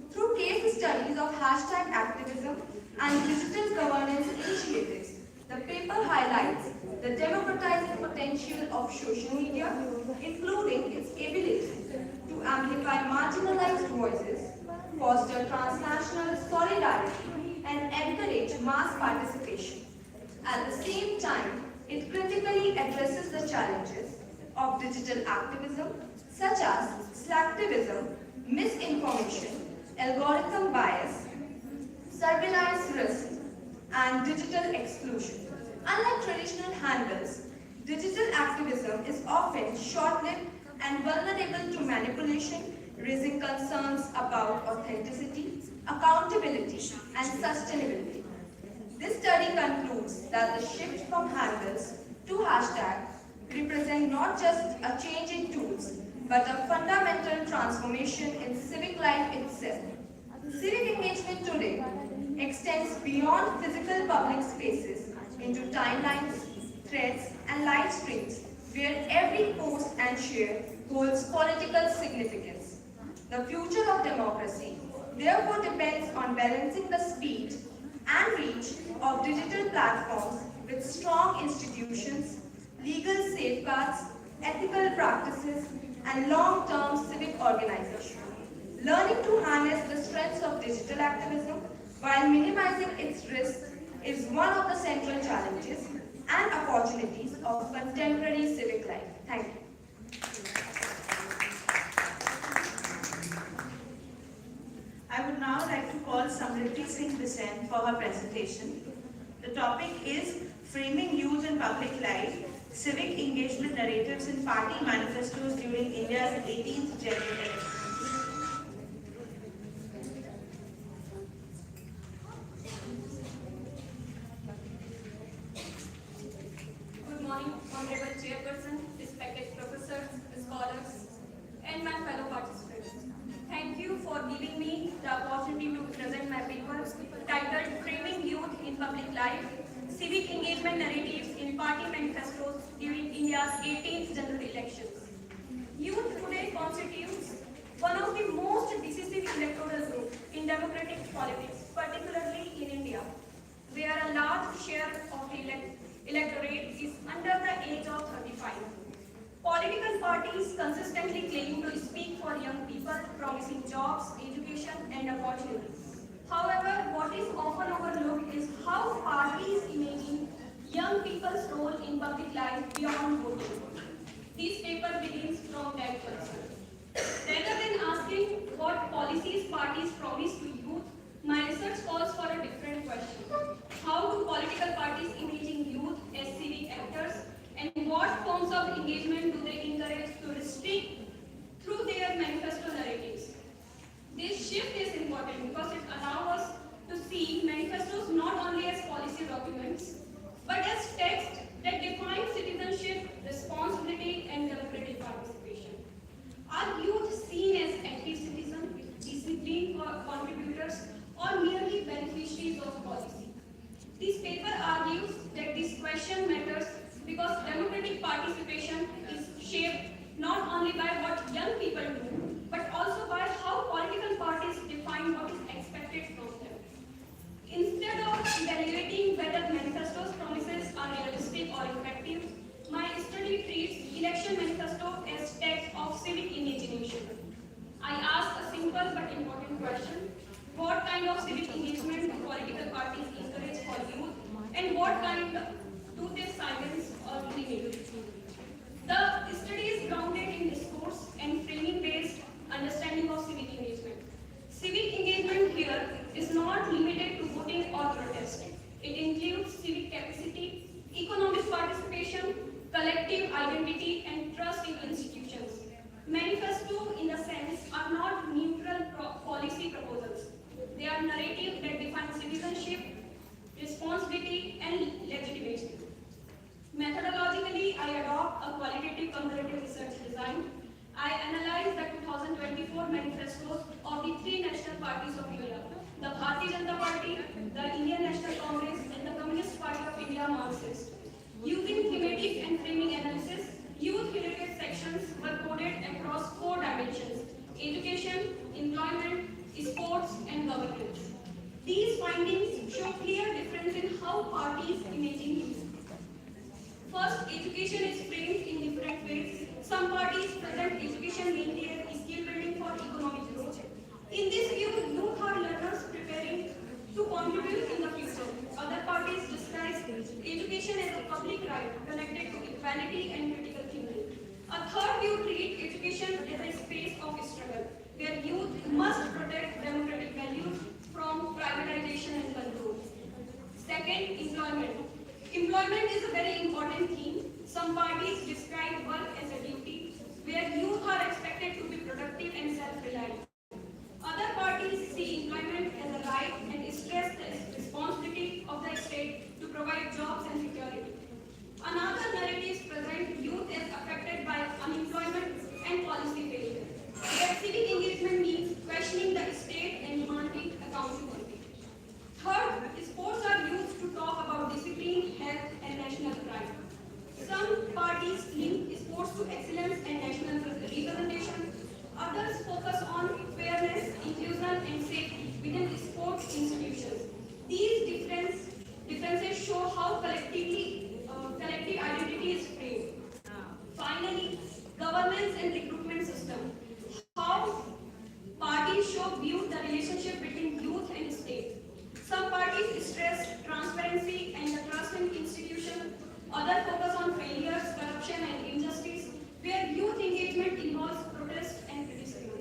Through case studies of hashtag activism and digital governance initiatives, the paper highlights the democratizing potential of social media, including its ability to amplify marginalized voices, foster transnational solidarity, and encourage mass participation. At the same time, it critically addresses the challenges of digital activism, such as slacktivism, misinformation, algorithm bias, surveillance risk, and digital exclusion. Unlike traditional handles, digital activism is often short-lived and vulnerable to manipulation, raising concerns about authenticity, accountability, and sustainability. This study concludes that the shift from handles to hashtags represent not just a change in tools, but a fundamental transformation in civic life itself. Civic engagement today extends beyond physical public spaces into timelines, threads, and live streams, where every post and share holds political significance. The future of democracy therefore depends on balancing the speed and reach of digital platforms with strong institutions, legal safeguards, ethical practices, and long-term civic organization. Learning to harness the strengths of digital activism while minimizing its risks is one of the central challenges and opportunities of contemporary civic life. Thank you. I would now like to call Samriddhi Singh Bisent for her presentation. The topic is Framing Youth in Public Life, Civic Engagement Narratives in Party Manifestos During India's 18th General Election. Good morning, Honorable Chairperson, respected professors, scholars, and my fellow participants. Thank you for giving me the opportunity to present my paper titled Framing Youth in Public Life, Civic Engagement Narratives in Party Manifestos During India's 18th General Elections. Youth today constitutes one of the most decisive electoral groups in democratic politics, particularly in India, where a large share of the electorate is under the age of 35. Political parties consistently claim to speak for young people, promising jobs, education, and opportunities. However, what is often overlooked is how parties imagine young people's role in public life beyond voting. This paper begins from that concern. Rather than asking what policies parties promise to youth, my research calls for a different question. How do political parties imagine youth as civic actors, and what forms of engagement do they encourage to restrict through their manifesto narratives? This shift is important because it allows us to see manifestos not only as policy documents, but as texts that define citizenship, responsibility, and democratic participation. Are youth seen as active citizens, disciplined contributors, or merely beneficiaries of policy? This paper argues that this question matters because democratic participation is shaped not only by what young people do, but also by how political parties define what is expected from them. Instead of evaluating whether manifestos promises are realistic or effective, my study treats election manifesto as text of civic imagination. I ask a simple but important question. What kind of civic engagement do political parties encourage for youth, and what kind do they silence or limit? The study is grounded in discourse and framing-based understanding of civic engagement. Civic engagement here is not limited to voting or protest. It includes civic capacity, economic participation, collective identity, and trust in institutions. Manifesto, in a sense, are not neutral policy proposals. They are narratives that define citizenship, responsibility, and legitimacy. Methodologically, I adopt a qualitative comparative research design. I analyze the 2024 manifestos of the three national parties of India, the Bharatiya Janata Party, the Indian National Congress, and the Communist Party of India Marxist. Using thematic and framing analysis, youth-related sections were coded across four dimensions: education, employment, sports, and governance. These findings show clear difference in how parties imagine youth. First, education is framed in different ways. Some parties present education mainly as skill building for economic growth. In this view, youth are learners preparing to contribute in the future. Other parties describe education as a public right connected to equality and critical thinking. A third view treats education as a space of struggle, where youth must protect democratic values from privatization and control. Second, employment. Employment is a very important theme. Some parties describe work as a duty, where youth are expected to be productive and self-reliant. Other parties see employment as a right and stress the responsibility of the state to provide jobs and security. Another narratives present youth as affected by unemployment and policy failure, where civic engagement means questioning the state and demanding accountability. Third, sports are used to talk about discipline, health, and national pride. Some parties link sports to excellence and national representation. Others focus on fairness, inclusion, and safety within sports institutions. These differences show how collective identity is framed. Finally, governance and recruitment system. How parties view the relationship between youth and state. Some parties stress transparency and the trust in institutions. Others focus on failures, corruption, and injustice, where youth engagement involves protest and criticism.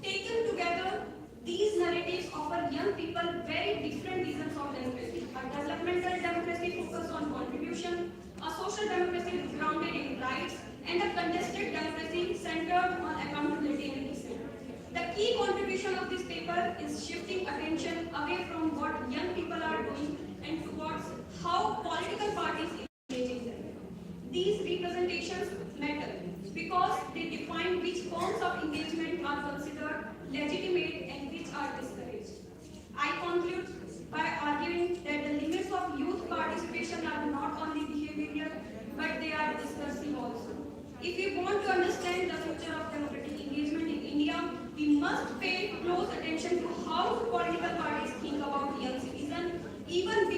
Taken together, these narratives offer young people very different visions of democracy. A developmental democracy focused on contribution, a social democracy grounded in rights, and a contested democracy centered on accountability and dissent. The key contribution of this paper is shifting attention away from what young people are doing and towards how political parties engage them. These representations matter because they define which forms of engagement are considered legitimate and which are discouraged. I conclude by arguing that the limits of youth participation are not only behavioral, but they are discursive also. If we want to understand the future of democratic engagement in India, we must pay close attention to how political parties think about young citizens, even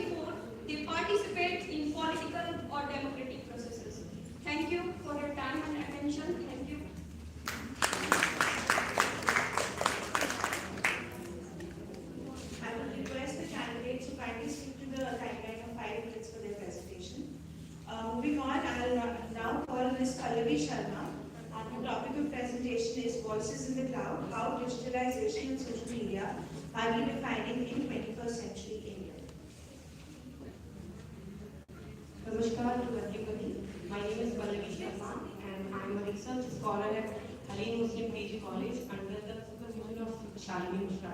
Ms. Sharma, and the topic of presentation is Voices in the Cloud, How Digitalization and Social Media are Redefining in 21st Century India. Namaskar to everybody. My name is Sharma and I am a research scholar at Halim Muslim PG College under the supervision of Shalini Mishra.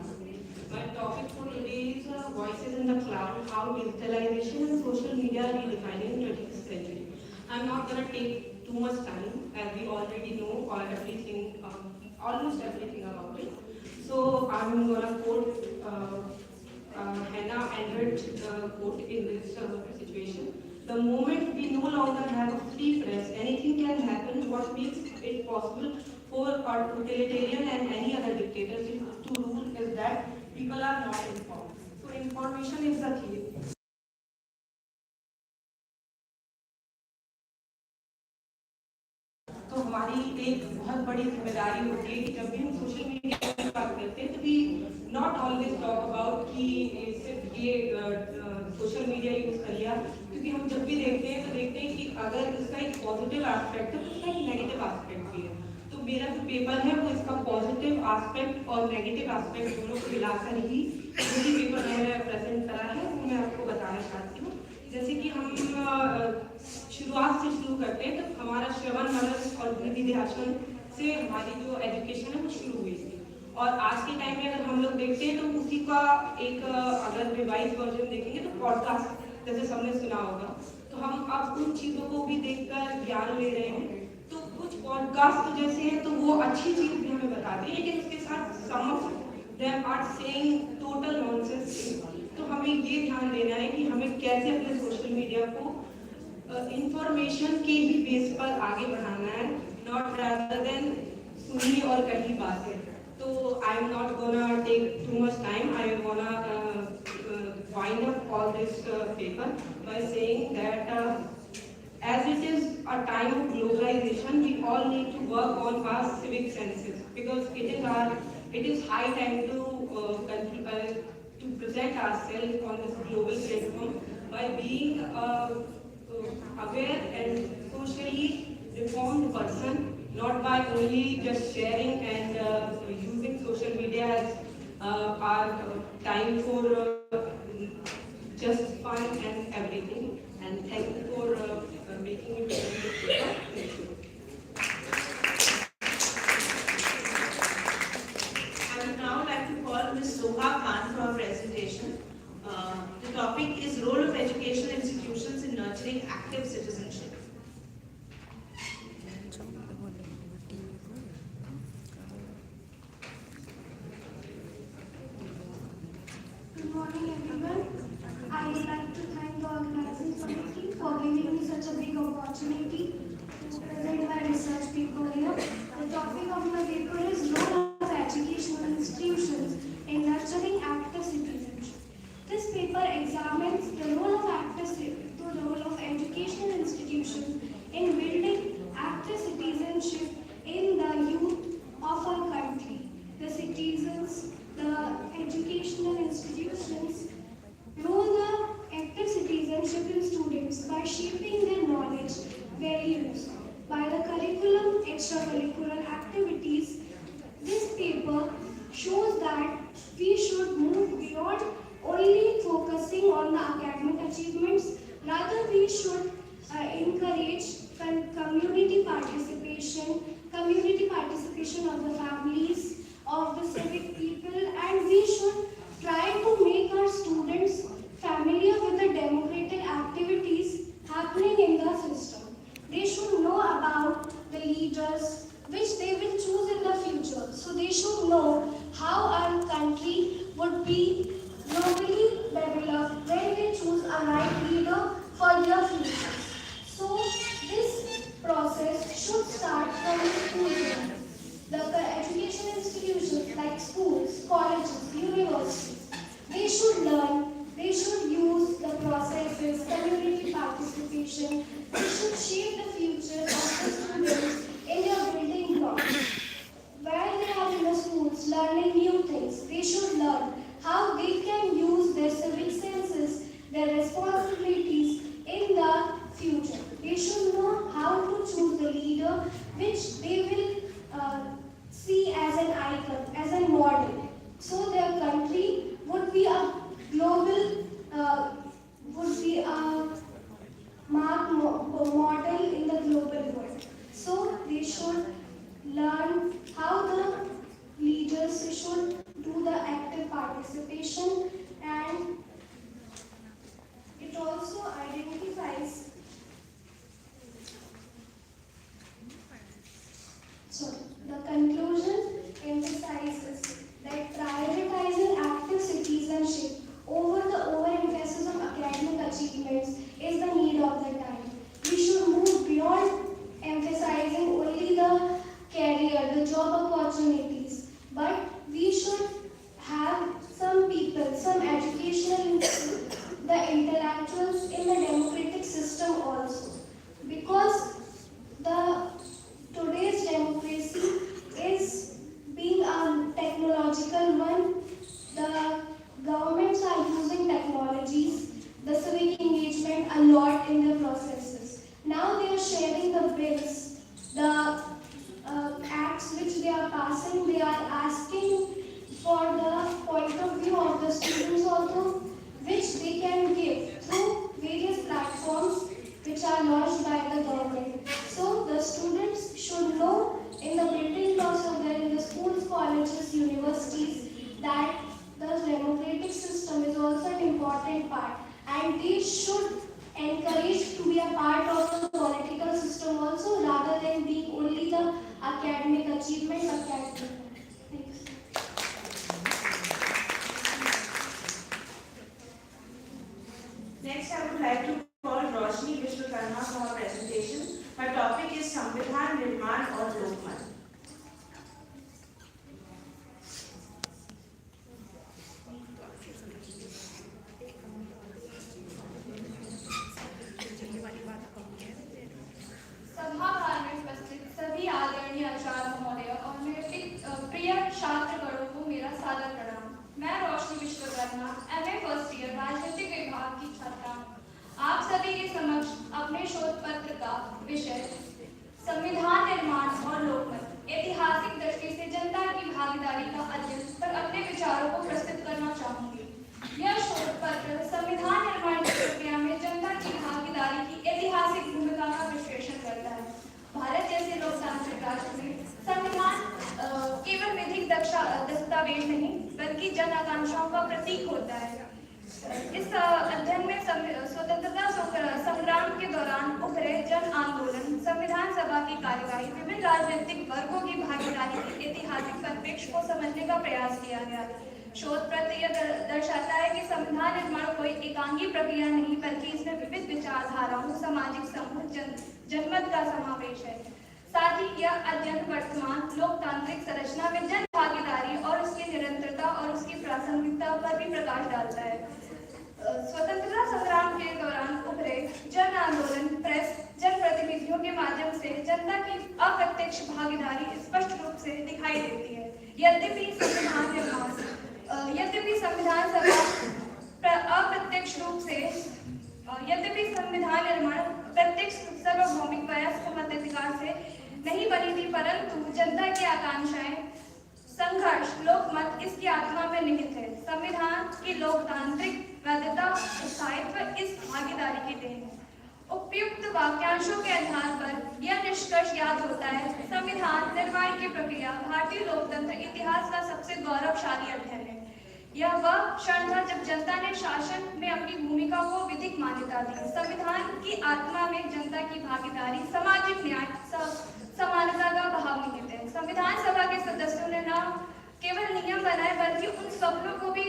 My topic for today is Voices in the Cloud, How Digitalization and Social Media are Redefining in 21st Century. I'm not going to take too much time as we already know everything, almost everything about it. So I'm going to quote Hannah Arendt quote in this situation. The moment we no longer have a free press, anything can happen. What makes it possible for a totalitarian and any other dictatorship to rule is that people are not informed. So information is the key. तो हमारी एक बहुत बड़ी जिम्मेदारी होती है कि जब भी हम सोशल मीडिया की बात करते हैं तो we not always talk about कि सिर्फ ये सोशल मीडिया यूज कर लिया, क्योंकि हम जब भी देखते हैं तो देखते हैं कि अगर इसका एक पॉजिटिव एस्पेक्ट है तो इसका एक नेगेटिव एस्पेक्ट भी है। तो मेरा जो पेपर है वो इसका पॉजिटिव एस्पेक्ट और नेगेटिव एस्पेक्ट दोनों को मिलाकर ही जो भी पेपर मैंने प्रेजेंट करा है वो मैं आपको बताना चाहती हूँ। जैसे कि हम शुरुआत से शुरू करते हैं तो हमारा श्रवण मनन और विधिध्यासन से हमारी जो एजुकेशन है वो शुरू हुई थी, और आज के टाइम में अगर हम लोग देखते हैं तो उसी का एक अगर रिवाइज वर्जन देखेंगे तो पॉडकास्ट जैसे सबने सुना होगा, तो हम अब उन चीज़ों को भी देखकर ज्ञान ले रहे हैं। तो कुछ पॉडकास्ट जैसे हैं तो वो अच्छी चीज़ भी हमें बताती है, लेकिन उसके साथ some of them are saying total nonsense. तो हमें ये ध्यान देना है कि हमें कैसे अपने सोशल मीडिया को इंफॉर्मेशन के ही बेस पर आगे बढ़ाना है, नॉट रादर देन सुनी और कही बातें। तो I am not gonna take too much time, I am gonna wind up all this paper by saying that as it is a time of globalization, we all need to work on our civic senses, because it is high time to present ourselves on this global platform by being aware and socially reformed person, not by only just sharing and using social media as our time for just fun and everything. And thank you for making me present this paper. Thank you. I would now like to call Ms. Soha Khan for her presentation. The topic is Role of Educational Institutions in Nurturing Active Citizenship. Good morning, everyone. I would like to thank the organizing committee for giving me such a big opportunity to present my research paper here. The topic of my paper is Role of Educational Institutions in Nurturing Active Citizenship. This paper examines the role of educational institutions in building active citizenship in the youth of our country. The citizens, the educational institutions grow the active citizenship in students by shaping their knowledge, values, by the curriculum, extracurricular activities. This paper shows that we should move beyond only focusing on the academic achievements. Rather, we should encourage community participation of the families, of the civic people, and we should try to make our students familiar with the democratic activities happening in the system. They should know about the leaders which they will choose in the future. So they should know how our country would be globally developed when they choose a right leader for their future. So this process should start from the school level. The education institutions like schools we should learn how the leaders should do the active participation, and it also identifies the conclusion emphasizes that prioritizing active citizenship over the overemphasis of academic achievements is the need of the time. We should move beyond emphasizing only the career, the job opportunities, but we should have some people, some educational, the intellectuals in the democratic system also, because the today's democracy is being a technological one. The governments are using technologies, the civic engagement a lot in their processes. Now they are sharing the bills, the acts which they are passing, they are asking for the point of view of the students also, which they can give through various platforms which are launched by the government. So the students should know in the building blocks of them, in the schools, colleges, universities, that the democratic system is also an important part, and they should encourage to be a part of the political system also, rather than being only the academic achievement. Thanks. Next, I would like to call Roshni Vishwakarma for her presentation. Her topic is Samvidhan Nirman और लोकमत. सभागार में उपस्थित सभी आदरणीय आचार्य महोदय और मेरे प्रिय छात्रगणों को मेरा सादर प्रणाम। मैं रोशनी विश्वकर्मा MA फर्स्ट ईयर राजनीतिक विभाग की छात्रा हूँ। आप सभी के समक्ष अपने शोध पत्र का विषय संविधान निर्माण और लोकमत ऐतिहासिक दृष्टि से जनता की भागीदारी का अध्ययन पर अपने विचारों को प्रस्तुत करना चाहूंगी। यह शोध पत्र संविधान निर्माण की प्रक्रिया में जनता की भागीदारी की ऐतिहासिक भूमिका का विश्लेषण करता है। भारत जैसे लोकतांत्रिक राष्ट्र में संविधान केवल विधिक दस्तावेज नहीं बल्कि जन आकांक्षाओं का प्रतीक होता है। इस अध्ययन में स्वतंत्रता संग्राम के दौरान उभरे जन आंदोलन, संविधान सभा की कार्यवाही, विभिन्न राजनीतिक वर्गों की भागीदारी के ऐतिहासिक परिप्रेक्ष्य को समझने का प्रयास किया गया। शोध पत्र यह दर्शाता है कि संविधान निर्माण कोई एकांगी प्रक्रिया नहीं बल्कि इसमें विविध विचारधाराओं, सामाजिक समूह, जनमत का समावेश है। साथ ही यह अध्ययन वर्तमान लोकतांत्रिक संरचना में जन भागीदारी और उसकी निरंतरता और उसकी प्रासंगिकता पर भी प्रकाश डालता है। स्वतंत्रता संग्राम के दौरान उभरे जन आंदोलन, प्रेस, जनप्रतिनिधियों के माध्यम से जनता की अप्रत्यक्ष भागीदारी स्पष्ट रूप से दिखाई देती है। यद्यपि संविधान निर्माण प्रत्यक्ष सार्वभौमिक वयस्क मताधिकार से नहीं बनी थी, परंतु जनता की आकांक्षाएं, संघर्ष, लोकमत इसकी आत्मा में निहित है। संविधान की लोकतांत्रिक वैधता, स्थायित्व इस भागीदारी की देन है। उपयुक्त वाक्यांशों के आधार पर यह निष्कर्ष याद होता है, संविधान निर्माण की प्रक्रिया भारतीय लोकतंत्र इतिहास का सबसे गौरवशाली अध्ययन है। यह वह क्षण था जब जनता ने शासन में अपनी भूमिका को विधिक मान्यता दी। संविधान की आत्मा में जनता की भागीदारी, सामाजिक न्याय, समानता का भाव निहित है। संविधान सभा के सदस्यों ने न केवल नियम बनाए बल्कि उन सपनों को भी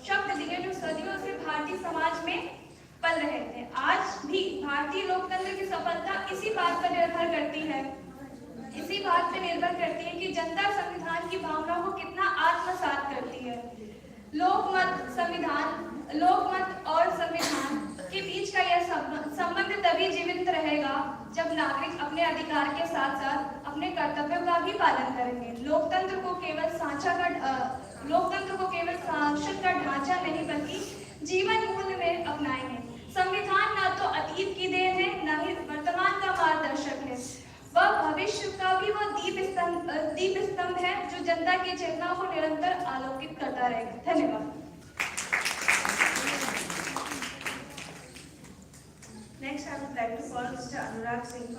शब्द दिए जो सदियों से भारतीय समाज में पल रहे थे। आज भी भारतीय लोकतंत्र की सफलता इसी बात पर निर्भर करती है कि जनता संविधान की भावना को कितना आत्मसात करती है। लोकमत और संविधान के बीच का यह संबंध तभी जीवित रहेगा जब नागरिक अपने अधिकार के साथ साथ अपने कर्तव्यों का भी पालन करेंगे। लोकतंत्र को केवल शासन का ढांचा नहीं बल्कि जीवन मूल्य में अपनाएंगे। संविधान न तो अतीत की देन है, न ही वर्तमान का मार्गदर्शक है, वह भविष्य का भी वह दीप स्तंभ है जो जनता की चेतना को निरंतर आलोकित करता रहेगा। धन्यवाद। Next, I would like to call Mr. Anurag Singh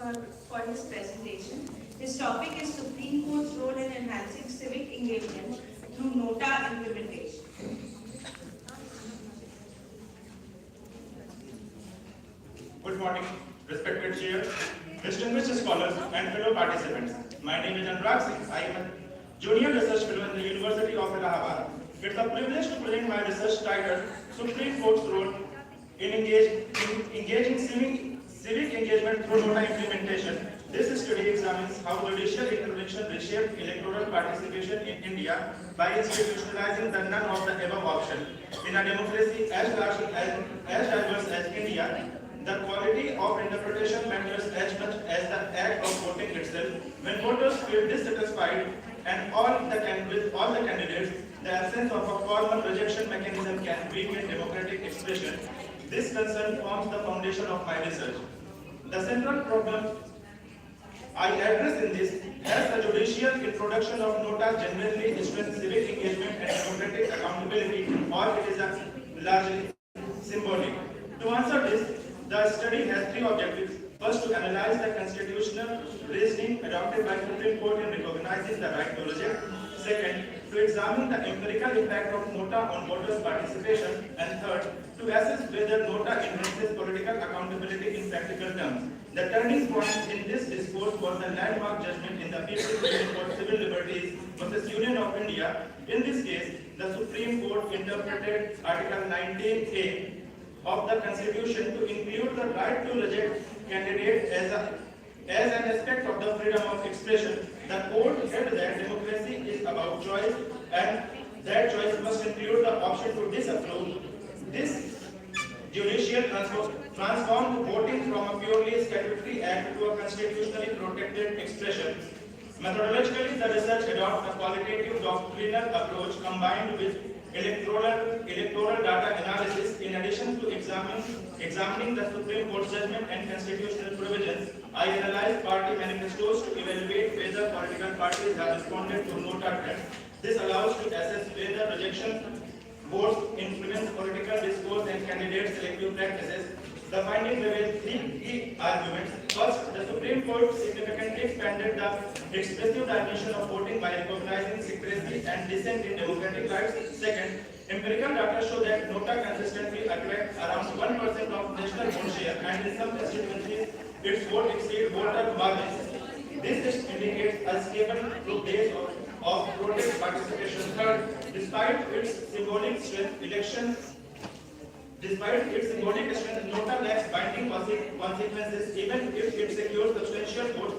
for his presentation. His topic is Supreme Court's role in enhancing civic engagement through nota implementation. Good morning, respected chair, distinguished scholars and fellow participants. My name is Anurag Singh. I am a junior research fellow in the University of Allahabad. It's a privilege to present my research titled Supreme Court's role in engaging civic engagement through nota implementation. This study examines how judicial intervention reshaped electoral participation in India by institutionalizing the none of the above option. In a democracy as large as diverse as India, the quality of interpretation matters as much as the act of voting itself. When voters feel dissatisfied and with all the candidates, the absence of a formal rejection mechanism can weaken democratic expression. This concern forms the foundation of my research. The central problem I address in this, as the judicial introduction of nota generally strengthens civic engagement and democratic accountability, or it is largely symbolic. To answer this, the study has three objectives. First, to analyze the constitutional reasoning adopted by Supreme Court in recognizing the right to reject. Second, to examine the empirical impact of nota on voters' participation. And third, to assess whether nota enhances political accountability in practical terms. The turning point in this discourse was the landmark judgment in the People's Court for Civil Liberties versus Union of India. In this case, the Supreme Court interpreted Article 19A of the Constitution to include the right to reject candidates as an aspect of the freedom of expression. The court held that democracy is about choice and that choice must include the option to disapprove. This judicial transformed voting from a purely statutory act to a constitutionally protected expression. Methodologically, the research adopts a qualitative doctrinal approach combined with electoral data analysis. In addition to examining the Supreme Court judgment and constitutional provisions, I analyzed party manifestos to evaluate whether political parties have responded to nota trend. This allows to assess whether rejection votes influence political discourse and candidate selective practices. The findings reveal three key arguments. First, the Supreme Court significantly expanded the expressive dimension of voting by recognizing secrecy and dissent in democratic rights. Second, empirical data show that nota consistently attracts around 1% of national vote share, and in some constituencies, its vote exceeds voter margins. This indicates a stable base of protest participation. Third, despite its symbolic strength, nota lacks binding consequences. Even if it secures substantial votes,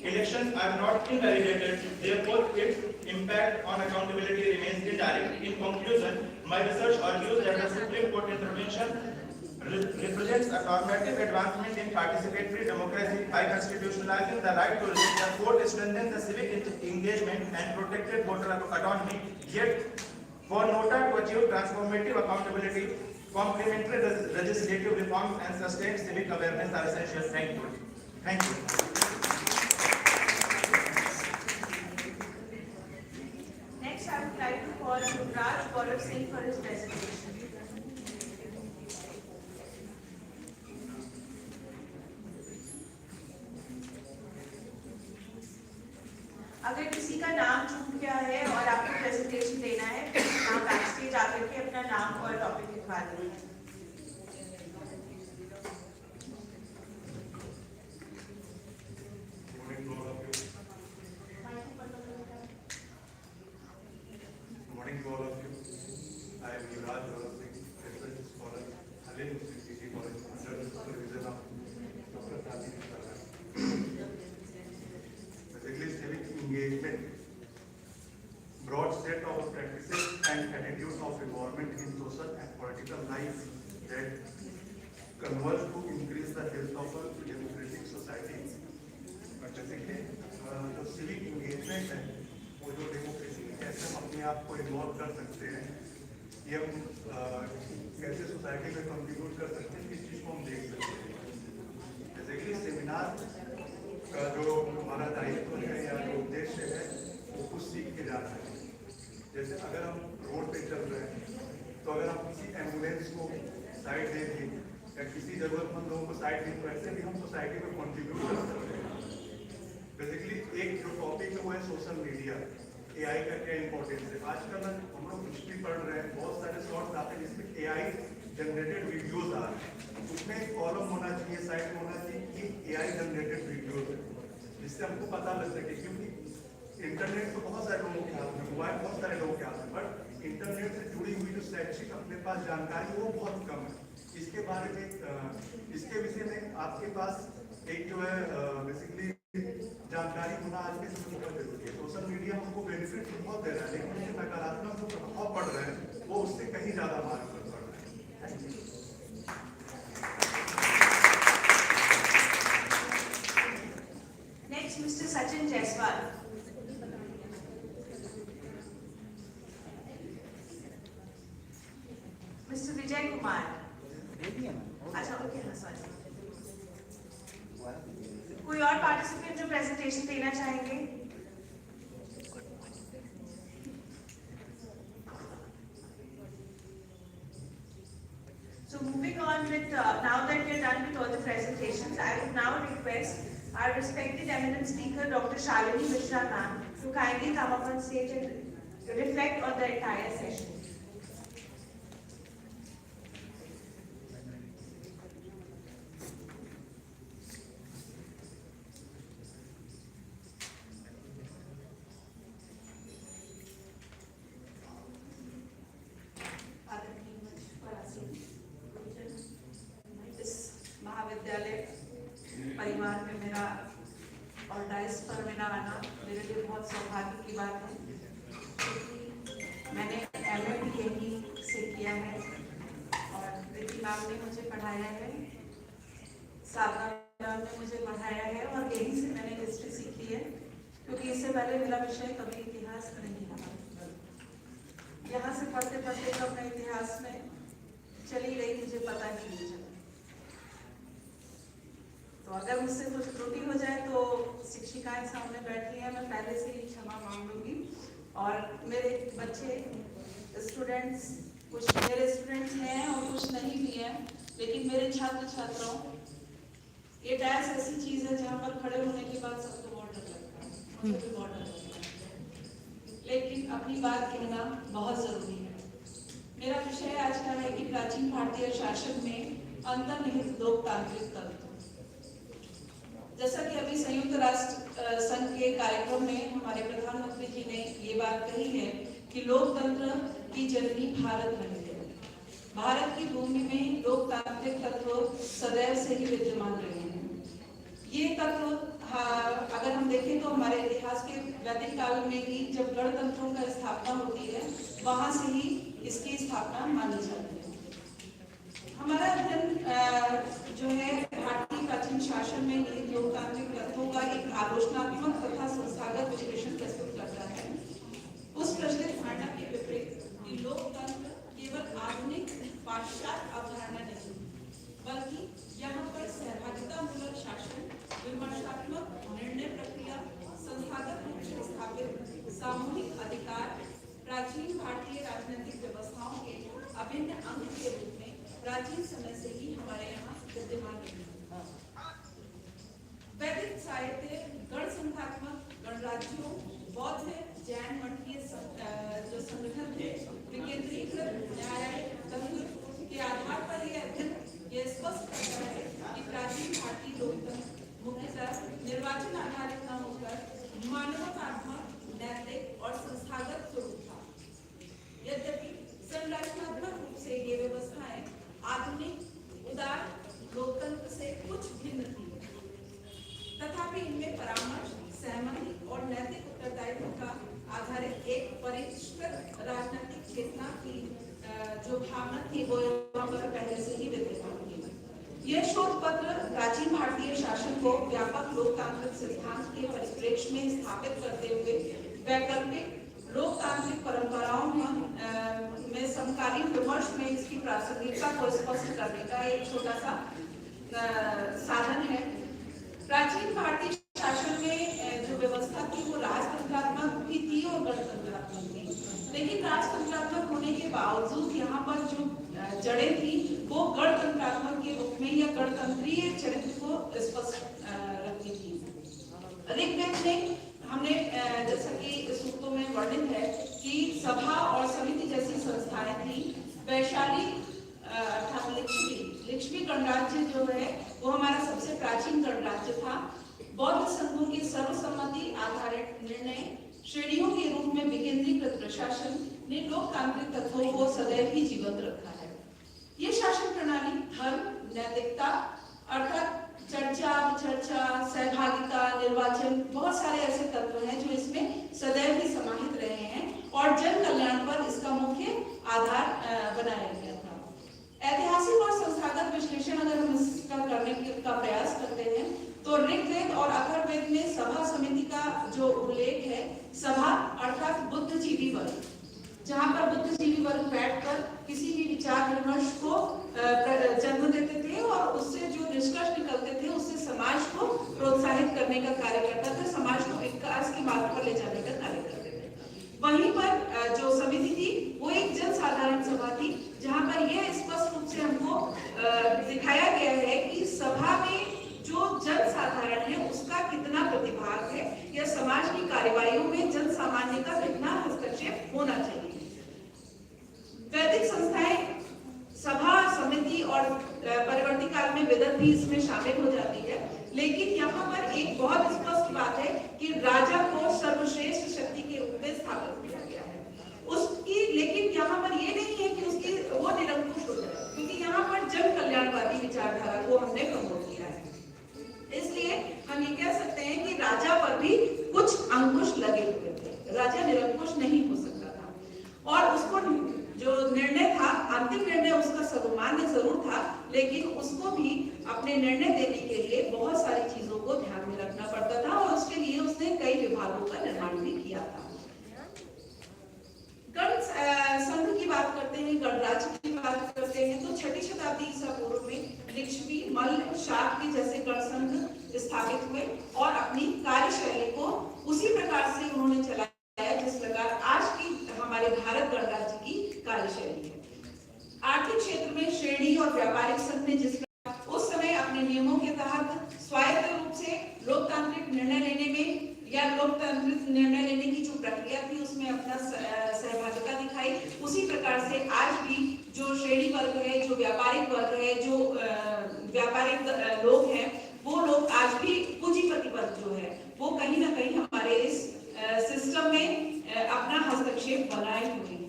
elections are not invalidated. Therefore, its impact on accountability remains indirect. In conclusion, my research argues that the Supreme Court intervention represents a normative advancement in participatory democracy by constitutionalizing the right to reject. The court strengthens the civic engagement and protected voter autonomy. Yet, for nota to achieve transformative accountability, complementary legislative reforms and sustained civic awareness are essential. Thank you. Thank you. Next, I would like to call on Raj Singh for his presentation. अगर किसी का नाम छूट गया है और आपको presentation देना है, आप बैक स्टेज आकर के अपना नाम और टॉपिक लिखवा दीजिए। Broad set of practices and attitudes of involvement in social and political life that converge to increase the health of a democratic society. Basically, जो civic engagement है, वो जो democracy कैसे हम अपने आप को involve कर सकते हैं, ये हम कैसे society में contribute कर सकते हैं, इस चीज को हम देख सकते हैं। Basically, सेमिनार का जो हमारा दायित्व है या जो उद्देश्य है, वो कुछ सीख के जाना है। जैसे अगर हम रोड पे चल रहे हैं, तो अगर हम किसी एम्बुलेंस को साइड दे दें या किसी जरूरतमंद लोगों को साइट दी, तो ऐसे भी हम सोसाइटी में कंट्रीब्यूट कर सकते हैं। बेसिकली एक जो टॉपिक है वो है सोशल मीडिया, एआई का क्या इंपॉर्टेंस है। आजकल हम लोग कुछ भी पढ़ रहे हैं, बहुत सारे शॉर्ट्स आते हैं जिसमें एआई जनरेटेड वीडियोस आ रहे हैं, उसमें एक कॉलम होना चाहिए, साइट में होना चाहिए कि एआई जनरेटेड वीडियोस है, जिससे हमको पता लग सके। क्योंकि इंटरनेट तो बहुत सारे लोगों के हाथ में, मोबाइल बहुत सारे लोगों के हाथ में, बट इंटरनेट से जुड़ी हुई जो शैक्षिक अपने पास जानकारी वो बहुत कम है। इसके बारे में इसके विषय में आपके पास एक जो है बेसिकली जानकारी होना आज के समय में बहुत जरूरी है। सोशल मीडिया हमको बेनिफिट तो बहुत दे रहा है, लेकिन उसके नकारात्मक जो प्रभाव पड़ रहे हैं वो उससे कहीं ज्यादा हमारे ऊपर पड़ रहे हैं। Thank you. Next, Mr. Sachin Jaiswal. Mr. Vijay Kumar. अच्छा, ओके, हाँ, सॉरी। कोई और पार्टिसिपेंट जो प्रेजेंटेशन देना चाहेंगे? So moving on with now that we are done with all the presentations, I would now request our respected eminent speaker, Dr. Shalini Mishra ma'am, to kindly come up on stage and reflect on the entire session. इस महाविद्यालय परिवार में मेरा और dice पर मेरा आना मेरे लिए बहुत सौभाग्य की बात है, क्योंकि मैंने एमए भी यहीं से किया है और प्रीति मैम ने मुझे पढ़ाया है, साधना मैम ने मुझे पढ़ाया है और यहीं से मैंने हिस्ट्री सीखी है, क्योंकि इससे पहले मेरा विषय कभी इतिहास नहीं था। यहाँ से पढ़ते पढ़ते कब मैं इतिहास में चली गई मुझे पता ही नहीं चला। तो अगर मुझसे कुछ त्रुटि हो जाए तो शिक्षिकाएं सामने बैठी हैं, मैं पहले से ही क्षमा मांग लूंगी। और मेरे बच्चे स्टूडेंट्स, कुछ मेरे स्टूडेंट्स हैं और कुछ नहीं भी हैं, लेकिन मेरे छात्र छात्राओं, ये डायस ऐसी चीज है जहाँ पर खड़े होने के बाद सबको बहुत डर लगता है, मुझे भी बहुत डर लगता है, लेकिन अपनी बात कहना बहुत जरूरी है। मेरा विषय आज का है कि प्राचीन भारतीय शासन में अंतर्निहित लोकतांत्रिक तत्व। जैसा कि अभी संयुक्त राष्ट्र संघ के कार्यक्रम में हमारे प्रधानमंत्री जी ने ये बात कही है कि लोकतंत्र की जननी भारत बनी है। भारत की भूमि में लोकतांत्रिक तत्व सदैव से ही विद्यमान रहे हैं। ये तत्व अगर हम देखें तो हमारे इतिहास के वैदिक काल में ही जब गणतंत्रों का स्थापना होती है, वहां से ही इसकी स्थापना मानी जाती है। हमारा अध्ययन जो है भारतीय प्राचीन शासन में निहित लोकतांत्रिक तत्वों का एक आलोचनात्मक तथा संस्थागत विश्लेषण प्रस्तुत करता है। उस प्रचलित धारणा के विपरीत कि लोकतंत्र केवल आधुनिक पाश्चात्य अवधारणा नहीं, बल्कि यहाँ पर सहभागिता मूलक शासन, विमर्शात्मक निर्णय प्रक्रिया, संस्थागत रूप से स्थापित सामूहिक अधिकार प्राचीन भारतीय राजनीतिक व्यवस्थाओं के अभिन्न अंग के रूप में प्राचीन समय से ही हमारे यहाँ विद्यमान रहे। वैदिक साहित्य गणसंघात्मक गणराज्यों, बौद्ध जैन मठीय जो संगठन थे, विकेंद्रीकृत न्यायालय तंत्र के आधार पर यह अध्ययन ये स्पष्ट करता है कि प्राचीन भारतीय लोकतंत्र मुख्यतः निर्वाचन आधारित न होकर मानवतात्मक, नैतिक और संस्थागत स्वरूप था। यद्यपि संरचनात्मक रूप से ये व्यवस्थाएं आधुनिक उदार लोकतंत्र से कुछ भिन्न थी, तथापि इनमें परामर्श, सहमति और नैतिक उत्तरदायित्व का आधारित एक परिष्कृत राजनीतिक चेतना की जो भावना थी वो यहाँ पर पहले से ही विद्यमान थी। यह शोध पत्र प्राचीन भारतीय शासन को व्यापक लोकतांत्रिक सिद्धांत के परिप्रेक्ष्य में स्थापित करते हुए वैकल्पिक लोकतांत्रिक परंपराओं में समकालीन विमर्श में इसकी प्रासंगिकता को स्पष्ट करने का एक छोटा सा साधन है। प्राचीन भारतीय शासन में जो व्यवस्था थी वो राजतंत्रात्मक भी थी और गणतंत्रात्मक थी, लेकिन राजतंत्रात्मक होने के बावजूद यहाँ पर जो जड़ें थी वो गणतंत्रात्मक के में या गणतंत्रीय चरित्र को स्पष्ट रखती थी। ऋग्वेद में हमने जैसा कि सूक्तों में वर्णित है कि सभा और समिति जैसी संस्थाएं थी। वैशाली अर्थात लिच्छवी गणराज्य जो है वो हमारा सबसे प्राचीन गणराज्य था। बौद्ध संघों की सर्वसम्मति आधारित निर्णय श्रेणियों के रूप में विकेंद्रीकृत प्रशासन ने लोकतांत्रिक तत्वों को सदैव ही जीवंत रखा है। ये शासन प्रणाली धर्म, नैतिकता अर्थात चर्चा, विचर्चा, सहभागिता, निर्वाचन, बहुत सारे ऐसे तत्व हैं जो इसमें सदैव ही समाहित रहे हैं और जन कल्याण पर इसका मुख्य आधार बनाया गया था। ऐतिहासिक और संस्थागत विश्लेषण अगर हम इसका करने का प्रयास करते हैं तो ऋग्वेद और अथर्ववेद में सभा समिति का जो उल्लेख है, सभा अर्थात बुद्धिजीवी वर्ग, जहाँ पर बुद्धिजीवी वर्ग बैठकर किसी भी विचार विमर्श को जन्म देते थे और उससे जो निष्कर्ष निकलते थे उससे समाज को प्रोत्साहित करने का कार्य करता था, समाज को विकास के मार्ग पर ले जाने का कार्य करते थे। वहीं पर जो समिति थी वो एक जन साधारण सभा थी, जहाँ पर यह स्पष्ट रूप से हमको दिखाया गया है कि सभा में जो जन साधारण है उसका कितना प्रतिभाग है या समाज की कार्यवाहियों में जन सामान्य का कितना हस्तक्षेप होना चाहिए। वैदिक संस्थाएं सभा, समिति और परवर्ती काल में विदत भी इसमें शामिल हो जाती है, लेकिन यहाँ पर एक बहुत स्पष्ट बात है कि राजा को सर्वश्रेष्ठ शक्ति के रूप में स्थापित किया गया है उसकी, लेकिन यहाँ पर ये नहीं है कि उसकी वो निरंकुश हो जाए, क्योंकि यहाँ पर जन कल्याणवादी विचारधारा को हमने प्रमोट किया है। इसलिए हम ये कह सकते हैं कि राजा पर भी कुछ अंकुश लगे हुए थे, राजा निरंकुश नहीं हो सकता था और उसको जो निर्णय था, अंतिम निर्णय उसका सर्वमान्य जरूर था, लेकिन उसको भी अपने निर्णय देने के लिए बहुत सारी चीजों को ध्यान में रखना पड़ता था और उसके लिए उसने कई विभागों का निर्माण भी किया था। गण संघ की बात करते हैं, गणराज्य की बात करते हैं तो 6वीं शताब्दी ईसा पूर्व में लिच्छवी, मल्ल, शाक्य जैसे गण संघ स्थापित हुए और अपनी कार्यशैली को उसी प्रकार से उन्होंने चलाया जिस प्रकार आज की हमारे भारत गणराज्य की कार्यशैली है। आर्थिक क्षेत्र में श्रेणी और व्यापारिक संघ ने जिस उस समय अपने नियमों के तहत स्वायत्त रूप से लोकतांत्रिक निर्णय लेने में या लोकतांत्रिक निर्णय लेने की जो प्रक्रिया थी उसमें अपना सहभागिता दिखाई, उसी प्रकार से आज भी जो श्रेणी वर्ग है, जो व्यापारिक वर्ग है, जो व्यापारिक लोग हैं, वो लोग आज भी पूंजीपति वर्ग जो है वो कहीं ना कहीं हमारे इस सिस्टम में अपना हस्तक्षेप बनाए हुए हैं।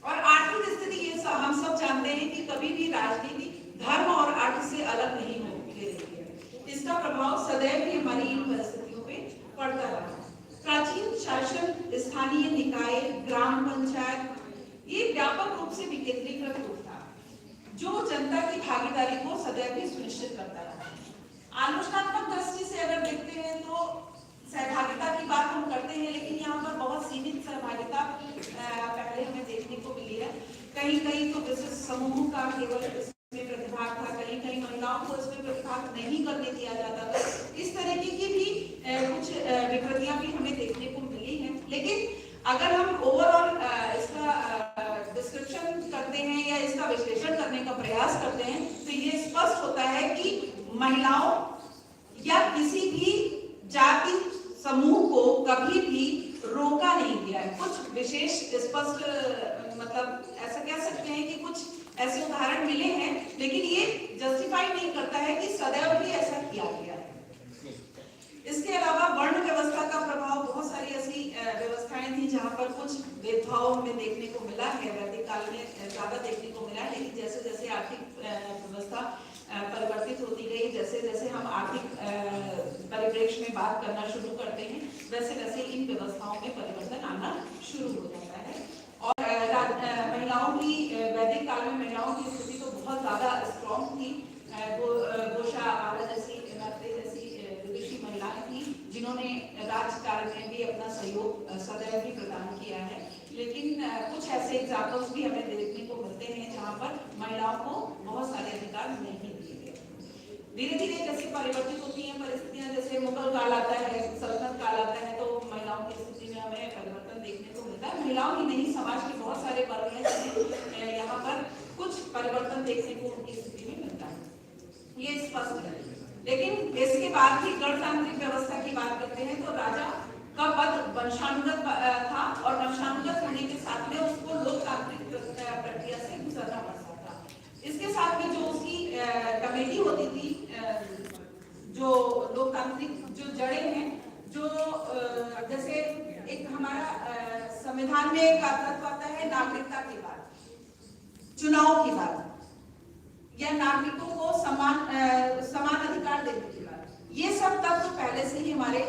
और आर्थिक स्थिति ये हम सब जानते हैं कि कभी भी राजनीति धर्म और अर्थ से अलग नहीं होती है, इसका प्रभाव सदैव ही हमारी इन परिस्थितियों पे पड़ता रहा। प्राचीन शासन, स्थानीय निकाय, ग्राम पंचायत ये व्यापक रूप से विकेंद्रीकृत रूप था जो जनता की भागीदारी को सदैव ही सुनिश्चित करता रहा। आलोचनात्मक दृष्टि से अगर देखते हैं तो सहभागिता की बात हम करते हैं, लेकिन यहाँ पर बहुत सीमित सहभागिता पहले हमें देखने को मिली है। कहीं कहीं तो विशिष्ट समूहों का केवल इसमें प्रतिभाग था, कहीं कहीं महिलाओं को इसमें प्रतिभाग नहीं करने दिया जाता था। इस तरीके की भी कुछ विकृतियां भी हमें देखने को मिली हैं। लेकिन अगर हम ओवरऑल इसका डिस्क्रिप्शन करते हैं या इसका विश्लेषण करने का प्रयास करते हैं तो ये स्पष्ट होता है कि महिलाओं या किसी भी जाति समूह को कभी भी रोका नहीं गया है। कुछ विशेष स्पष्ट मतलब ऐसा कह सकते हैं कि कुछ ऐसे उदाहरण मिले हैं, लेकिन ये जस्टिफाई नहीं करता है कि सदैव भी ऐसा किया गया है। इसके अलावा वर्ण व्यवस्था का प्रभाव, बहुत सारी ऐसी व्यवस्थाएं थी जहां पर कुछ भेदभाव हमें देखने को मिला है, वैदिक काल में ज्यादा देखने को मिला है, लेकिन जैसे जैसे आर्थिक व्यवस्था परिवर्तित होती गई, जैसे जैसे हम आर्थिक परिप्रेक्ष्य में बात करना शुरू करते हैं, वैसे वैसे इन व्यवस्थाओं में परिवर्तन आना शुरू हो जाता है। और महिलाओं की वैदिक काल में महिलाओं की स्थिति तो बहुत ज्यादा स्ट्रॉन्ग थी। गोशा आवारा जैसी विदेशी महिलाएं थी जिन्होंने राजकाल में भी अपना सहयोग सदैव भी प्रदान किया है। लेकिन कुछ ऐसे एग्जाम्पल्स भी हमें देखने को मिलते हैं जहाँ पर महिलाओं को बहुत सारे अधिकार नहीं दिए गए। धीरे धीरे जैसे परिवर्तित होती हैं परिस्थितियां, जैसे मुगल काल आता है, सल्तनत काल आता है, तो महिलाओं की स्थिति में हमें परिवर्तन देखने को मिलता है। महिलाओं ही नहीं, समाज के बहुत सारे वर्ग हैं जिन्हें यहाँ पर कुछ परिवर्तन देखने को उनकी स्थिति में मिलता है। ये स्पष्ट है। लेकिन इसके बाद भी गणतांत्रिक व्यवस्था की बात करते हैं तो राजा का पद वंशानुगत था और वंशानुगत होने के साथ में उसको लोकतांत्रिक प्रक्रिया से गुजरना पड़ता था। इसके साथ में जो उसकी कमेटी होती थी, जो लोकतांत्रिक जो जड़ें हैं, जो जैसे एक हमारा संविधान में एक तत्व आता है नागरिकता के बाद, चुनाव की बात, या नागरिकों को समान अधिकार देने की बात, ये सब तत्व पहले से ही हमारे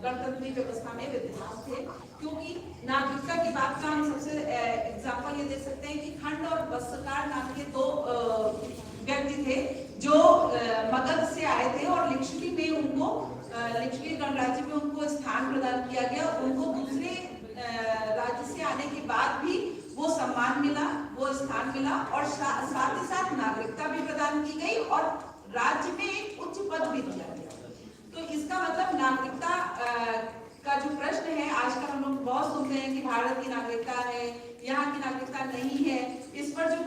गणतंत्र व्यवस्था में विद्यमान थे। क्योंकि नागरिकता की बात का हम सबसे एग्जाम्पल ये दे सकते हैं कि खंड और बस्त्रकार नाम के दो व्यक्ति थे जो मगध से आए थे और लिच्छवी में उनको लिच्छवी गणराज्य में उनको स्थान प्रदान किया गया। उनको दूसरे राज्य से आने के बाद भी वो सम्मान मिला, वो स्थान मिला और साथ ही साथ नागरिकता भी प्रदान की गई और राज्य में एक उच्च पद भी दिया गया। तो इसका मतलब नागरिकता का जो प्रश्न है, आजकल हम लोग बहुत सुनते हैं कि भारत की नागरिकता है, यहाँ की नागरिकता नहीं है, इस पर जो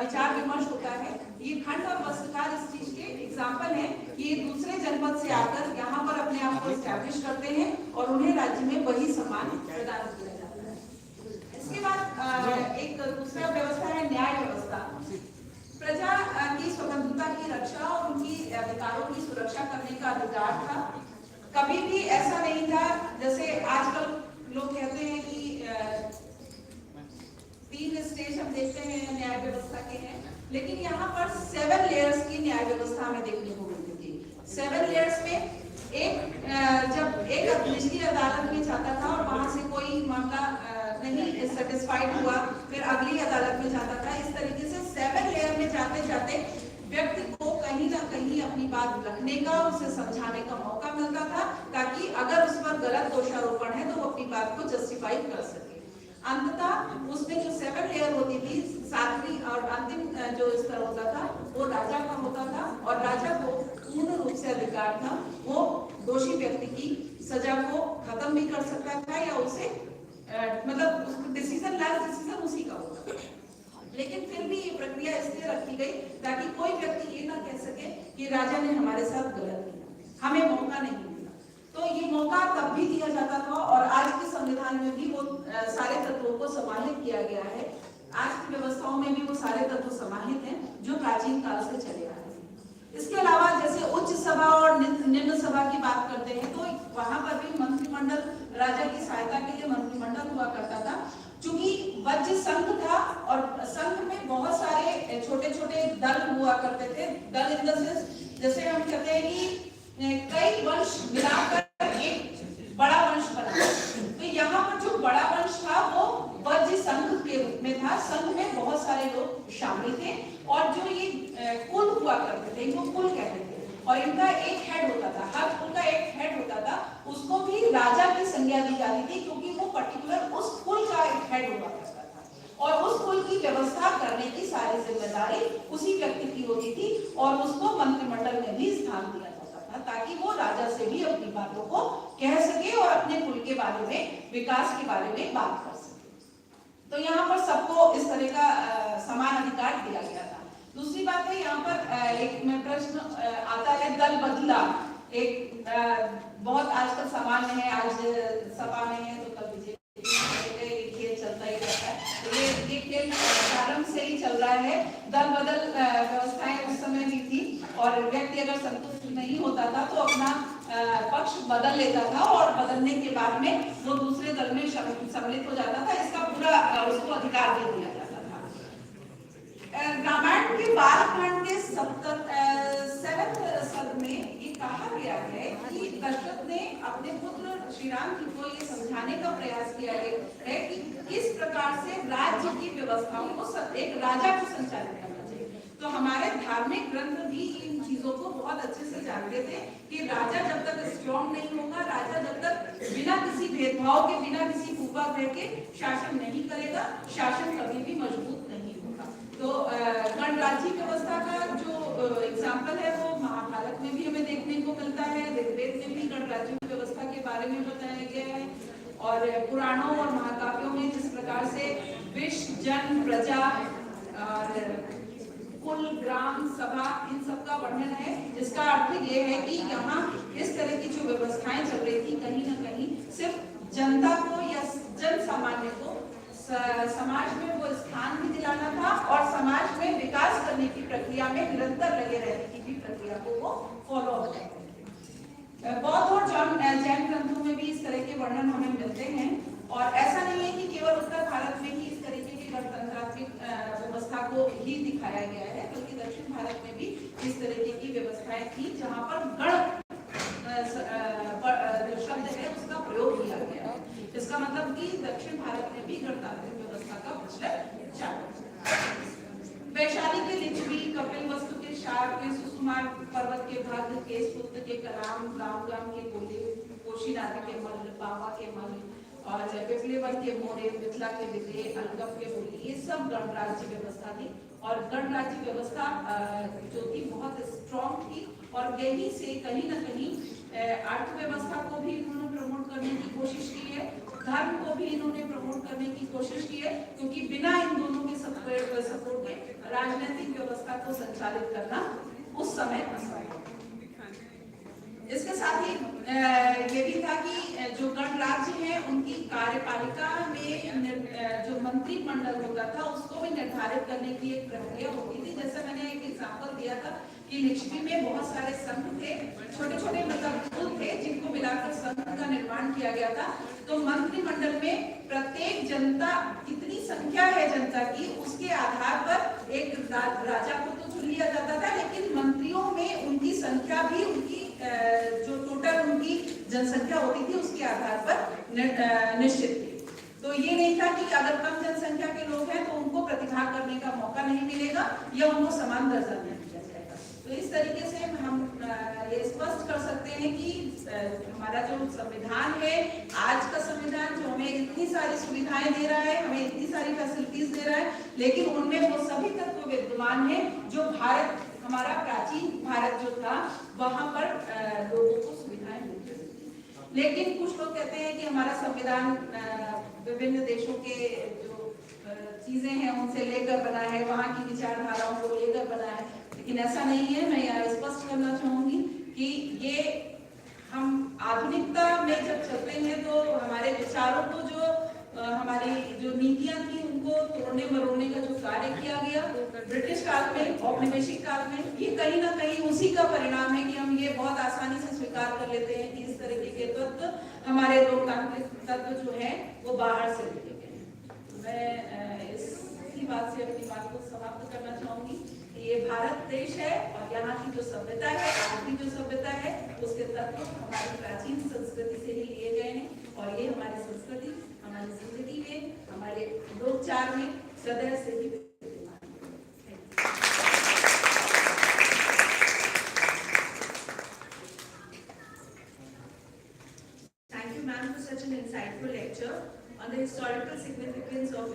विचार विमर्श होता है, ये खंड और बस्त्रकार इस चीज के एग्जाम्पल है कि ये दूसरे जनपद से आकर यहाँ पर अपने आप को एस्टैब्लिश करते हैं और उन्हें राज्य में वही सम्मान प्रदान किया जाता है। इसके बाद एक दूसरा व्यवस्था है न्याय व्यवस्था। प्रजा की स्वतंत्रता की रक्षा और उनकी अधिकारों की सुरक्षा करने का अधिकार था। कभी भी ऐसा नहीं था जैसे आजकल लोग कहते हैं कि 3 स्टेज हम देखते हैं न्याय व्यवस्था के हैं, लेकिन यहाँ पर 7 लेयर्स की न्याय व्यवस्था हमें देखने को मिलती थी। 7 लेयर्स में जब एक निचली अदालत में जाता था और वहां से कोई मामला नहीं सेटिस्फाइड हुआ, फिर अगली अदालत में जाता था। इस तरीके से 7 लेयर में जाते जाते व्यक्ति को कहीं ना कहीं अपनी बात रखने का, उसे समझाने का मौका मिलता था, ताकि अगर उस पर गलत दोषारोपण है तो वो अपनी बात को जस्टिफाई कर सके। अंततः उसमें जो 7 लेयर होती थी, 7वीं और अंतिम जो स्तर होता था वो राजा का होता था और राजा को पूर्ण रूप से अधिकार था, वो दोषी व्यक्ति की सजा को खत्म भी कर सकता था या उसे मतलब डिसीजन लास्ट डिसीजन उसी का होता था। लेकिन फिर भी ये प्रक्रिया इसलिए रखी गई ताकि कोई व्यक्ति ये ना कह सके कि राजा ने हमारे साथ गलत किया, हमें मौका नहीं मिला। तो ये मौका तब भी दिया जाता था और आज के संविधान में भी वो सारे तत्वों को समाहित किया गया है। आज की व्यवस्थाओं में भी वो सारे तत्व समाहित हैं जो प्राचीन काल से चले आ रहे हैं। इसके अलावा जैसे उच्च सभा और निम्न सभा की बात करते हैं तो वहां पर भी मंत्रिमंडल, राजा की सहायता के लिए मंत्रिमंडल हुआ करता था। चूंकि वज्र संघ था और संघ में बहुत सारे छोटे छोटे दल हुआ करते थे। दल इन द सेंस जैसे हम कहते हैं कि कई वंश मिलाकर एक बड़ा वंश बना। तो यहाँ पर जो बड़ा वंश था वो वज्र संघ के रूप में था। संघ में बहुत सारे लोग शामिल थे और जो ये कुल हुआ करते थे इनको कुल कहते थे और इनका एक हेड होता था। हर कुल का एक हेड होता था, उसको भी राजा की संज्ञा दी जाती थी क्योंकि वो पर्टिकुलर उस कुल का एक हेड हुआ करता था और उस कुल की व्यवस्था करने की सारी जिम्मेदारी उसी व्यक्ति की होती थी और उसको मंत्रिमंडल में भी स्थान दिया जाता था ताकि वो राजा से भी अपनी बातों को कह सके और अपने कुल के बारे में, विकास के बारे में बात कर सके। तो यहाँ पर सबको इस तरह का समान अधिकार दिया गया था। दूसरी बात है यहाँ पर एक में प्रश्न आता है दल बदला। एक बहुत आजकल सामान्य है, आज सपा में है तो कल बीजेपी, ये खेल चलता ही रहता है। तो ये खेल प्रारंभ से ही चल रहा है। दल बदल व्यवस्थाएं उस समय भी थी और व्यक्ति अगर संतुष्ट नहीं होता था तो अपना पक्ष बदल लेता था और बदलने के बाद में वो दूसरे दल में सम्मिलित हो जाता था। इसका पूरा उसको अधिकार दे दिया जाता था। रामायण के बालकांड के 7वें सर्ग में ये कहा गया है कि दशरथ ने अपने पुत्र श्री राम जी को ये समझाने का प्रयास किया है कि किस प्रकार से राज्य की व्यवस्थाओं को एक राजा को संचालित करना चाहिए। तो हमारे धार्मिक ग्रंथ भी इन चीजों को बहुत अच्छे से जानते थे कि राजा जब तक स्ट्रॉन्ग नहीं होगा, राजा जब तक बिना किसी भेदभाव के, बिना किसी पूर्वाग्रह के शासन नहीं करेगा, शासन कभी भी मजबूत नहीं होगा। तो गणराज्य व्यवस्था का जो एग्जाम्पल है वो महाभारत में भी हमें देखने को मिलता है। ऋग्वेद में भी गणराज्य व्यवस्था के बारे में बताया गया है और पुराणों और महाकाव्यों में जिस प्रकार से विश्व, जन, प्रजा और कुल, ग्राम सभा इन सब का वर्णन है, जिसका अर्थ ये है कि यहाँ इस तरह की जो व्यवस्थाएं चल रही थी कहीं न कहीं सिर्फ जनता को या जन सामान्य को समाज में वो स्थान भी दिलाना था और समाज में विकास करने की प्रक्रिया में निरंतर लगे रहने की भी प्रक्रिया को वो फॉलो करते हैं। बौद्ध और जैन ग्रंथों में भी इस तरह के वर्णन हमें मिलते हैं और ऐसा नहीं है कि केवल उत्तर भारत में ही इस तरीके की गणतंत्रात्मक व्यवस्था को ही दिखाया गया है, बल्कि दक्षिण भारत में भी इस तरीके की व्यवस्थाएं थी जहां पर गण जो शब्द है उसका प्रयोग किया गया है। इसका मतलब कि दक्षिण भारत में भी गणतांत्रिक व्यवस्था का प्रचलन चालू। वैशाली के लिच्छवी, कपिल वस्तु के शार्क के सुकुमार पर्वत के भाग के सूत्र के कलाम, गांव गांव के बोले, कोशी नदी के मल, बाबा के मल और पिपलेवर के मोरे, मिथिला के विदे, अलगप के बोली, ये सब गणराज्य व्यवस्था थी और गणराज्य व्यवस्था जो थी बहुत स्ट्रॉन्ग थी और यही से कहीं न कहीं अर्थव्यवस्था को भी इन्होंने प्रमोट करने की कोशिश की है, धर्म को भी इन्होंने प्रमोट करने की कोशिश की है, क्योंकि बिना इन दोनों के सपोर्ट के राजनीतिक व्यवस्था को संचालित करना उस समय असंभव। इसके साथ ही ये भी था कि जो गणराज्य है उनकी कार्यपालिका में जो मंत्रिमंडल होता था उसको भी निर्धारित करने की एक प्रक्रिया होती थी। जैसे मैंने एक एग्जांपल दिया था कि लिच्छवी में बहुत सारे संघ थे, छोटे छोटे मतलब कुल थे जिनको मिलाकर संघ का निर्माण किया गया था। तो मंत्रिमंडल में प्रत्येक जनता कितनी संख्या है जनता की उसके आधार पर एक राजा को तो चुन लिया जाता था, लेकिन मंत्रियों में उनकी संख्या भी उनकी जो टोटल उनकी जनसंख्या होती थी उसके आधार पर निश्चित थी। तो ये नहीं था कि अगर कम जनसंख्या के लोग हैं तो उनको प्रतिभाग करने का मौका नहीं मिलेगा या उनको समान दर्जा नहीं दिया जाएगा। तो इस तरीके से हम ये स्पष्ट कर सकते हैं कि हमारा जो संविधान है, आज का संविधान जो हमें इतनी सारी सुविधाएं दे रहा है, हमें इतनी सारी फैसिलिटीज दे रहा है, लेकिन उनमें वो सभी तत्व विद्यमान है जो भारत, हमारा प्राचीन भारत जो था वहां पर लोगों को सुविधाएं मिलती थी। लेकिन कुछ लोग कहते हैं कि हमारा संविधान विभिन्न देशों के जो चीजें हैं उनसे लेकर बना है, वहां की विचारधाराओं को लेकर बना है, लेकिन ऐसा नहीं है। मैं यहाँ स्पष्ट करना चाहूंगी कि ये हम आधुनिकता में जब चलते हैं तो हमारे विचारों को जो हमारी जो नीतियां थी उनको तोड़ने मरोड़ने का जो कार्य किया गया ब्रिटिश काल में, औपनिवेशिक काल में, ये कहीं ना कहीं उसी का परिणाम है कि हम ये बहुत आसानी से स्वीकार कर लेते हैं कि इस तरीके के तत्व हमारे लोकतांत्रिक तत्व जो है वो बाहर से लिए गए हैं। मैं इसी बात से अपनी बात को समाप्त करना चाहूंगी कि ये भारत देश है और यहाँ की जो सभ्यता है, आज की जो सभ्यता है, उसके तत्व हमारी प्राचीन संस्कृति से ही लिए गए हैं और ये हमारी संस्कृति हमारी जिंदगी में, हमारे लोकचार में सदैव से ही विद्यमान है। Thank you, ma'am, for such an insightful lecture on the historical significance of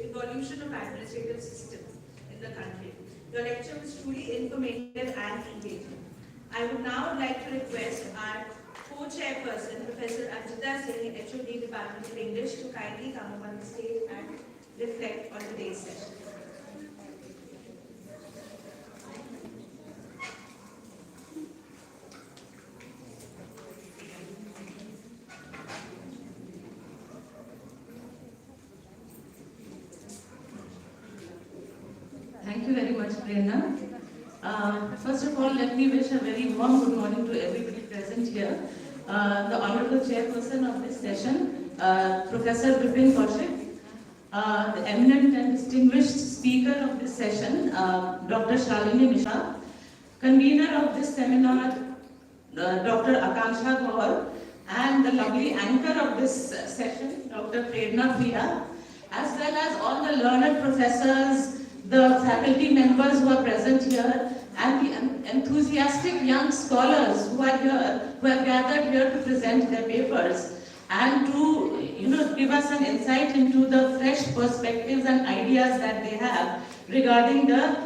evolution of administrative systems in the country. Your lecture was truly informative and engaging. I would now like to request our co-chairperson, Professor ANKITA Singh, HOD Department of English, to kindly come up on the stage and reflect on today's session. Thank you very much, Prerna. First of all, let me wish a very warm good morning to everybody present here. The Honorable Chairperson of this session, Professor Vipin Kaushik, the eminent and distinguished speaker of this session, Dr. Shalini Mishra, convener of this seminar, Dr. Akanksha Gaur, and the lovely anchor of this session, Dr. Prerna Priya, as well as all the learned professors, the faculty members who are present here, and the enthusiastic young scholars who are here, who have gathered here to present their papers and to give us an insight into the fresh perspectives and ideas that they have regarding the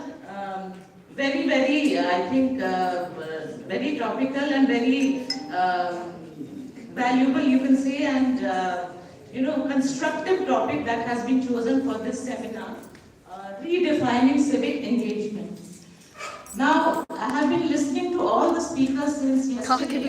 very, I think, very topical and very valuable, you can say, and constructive topic that has been chosen for this seminar, redefining civic engagement. Okay,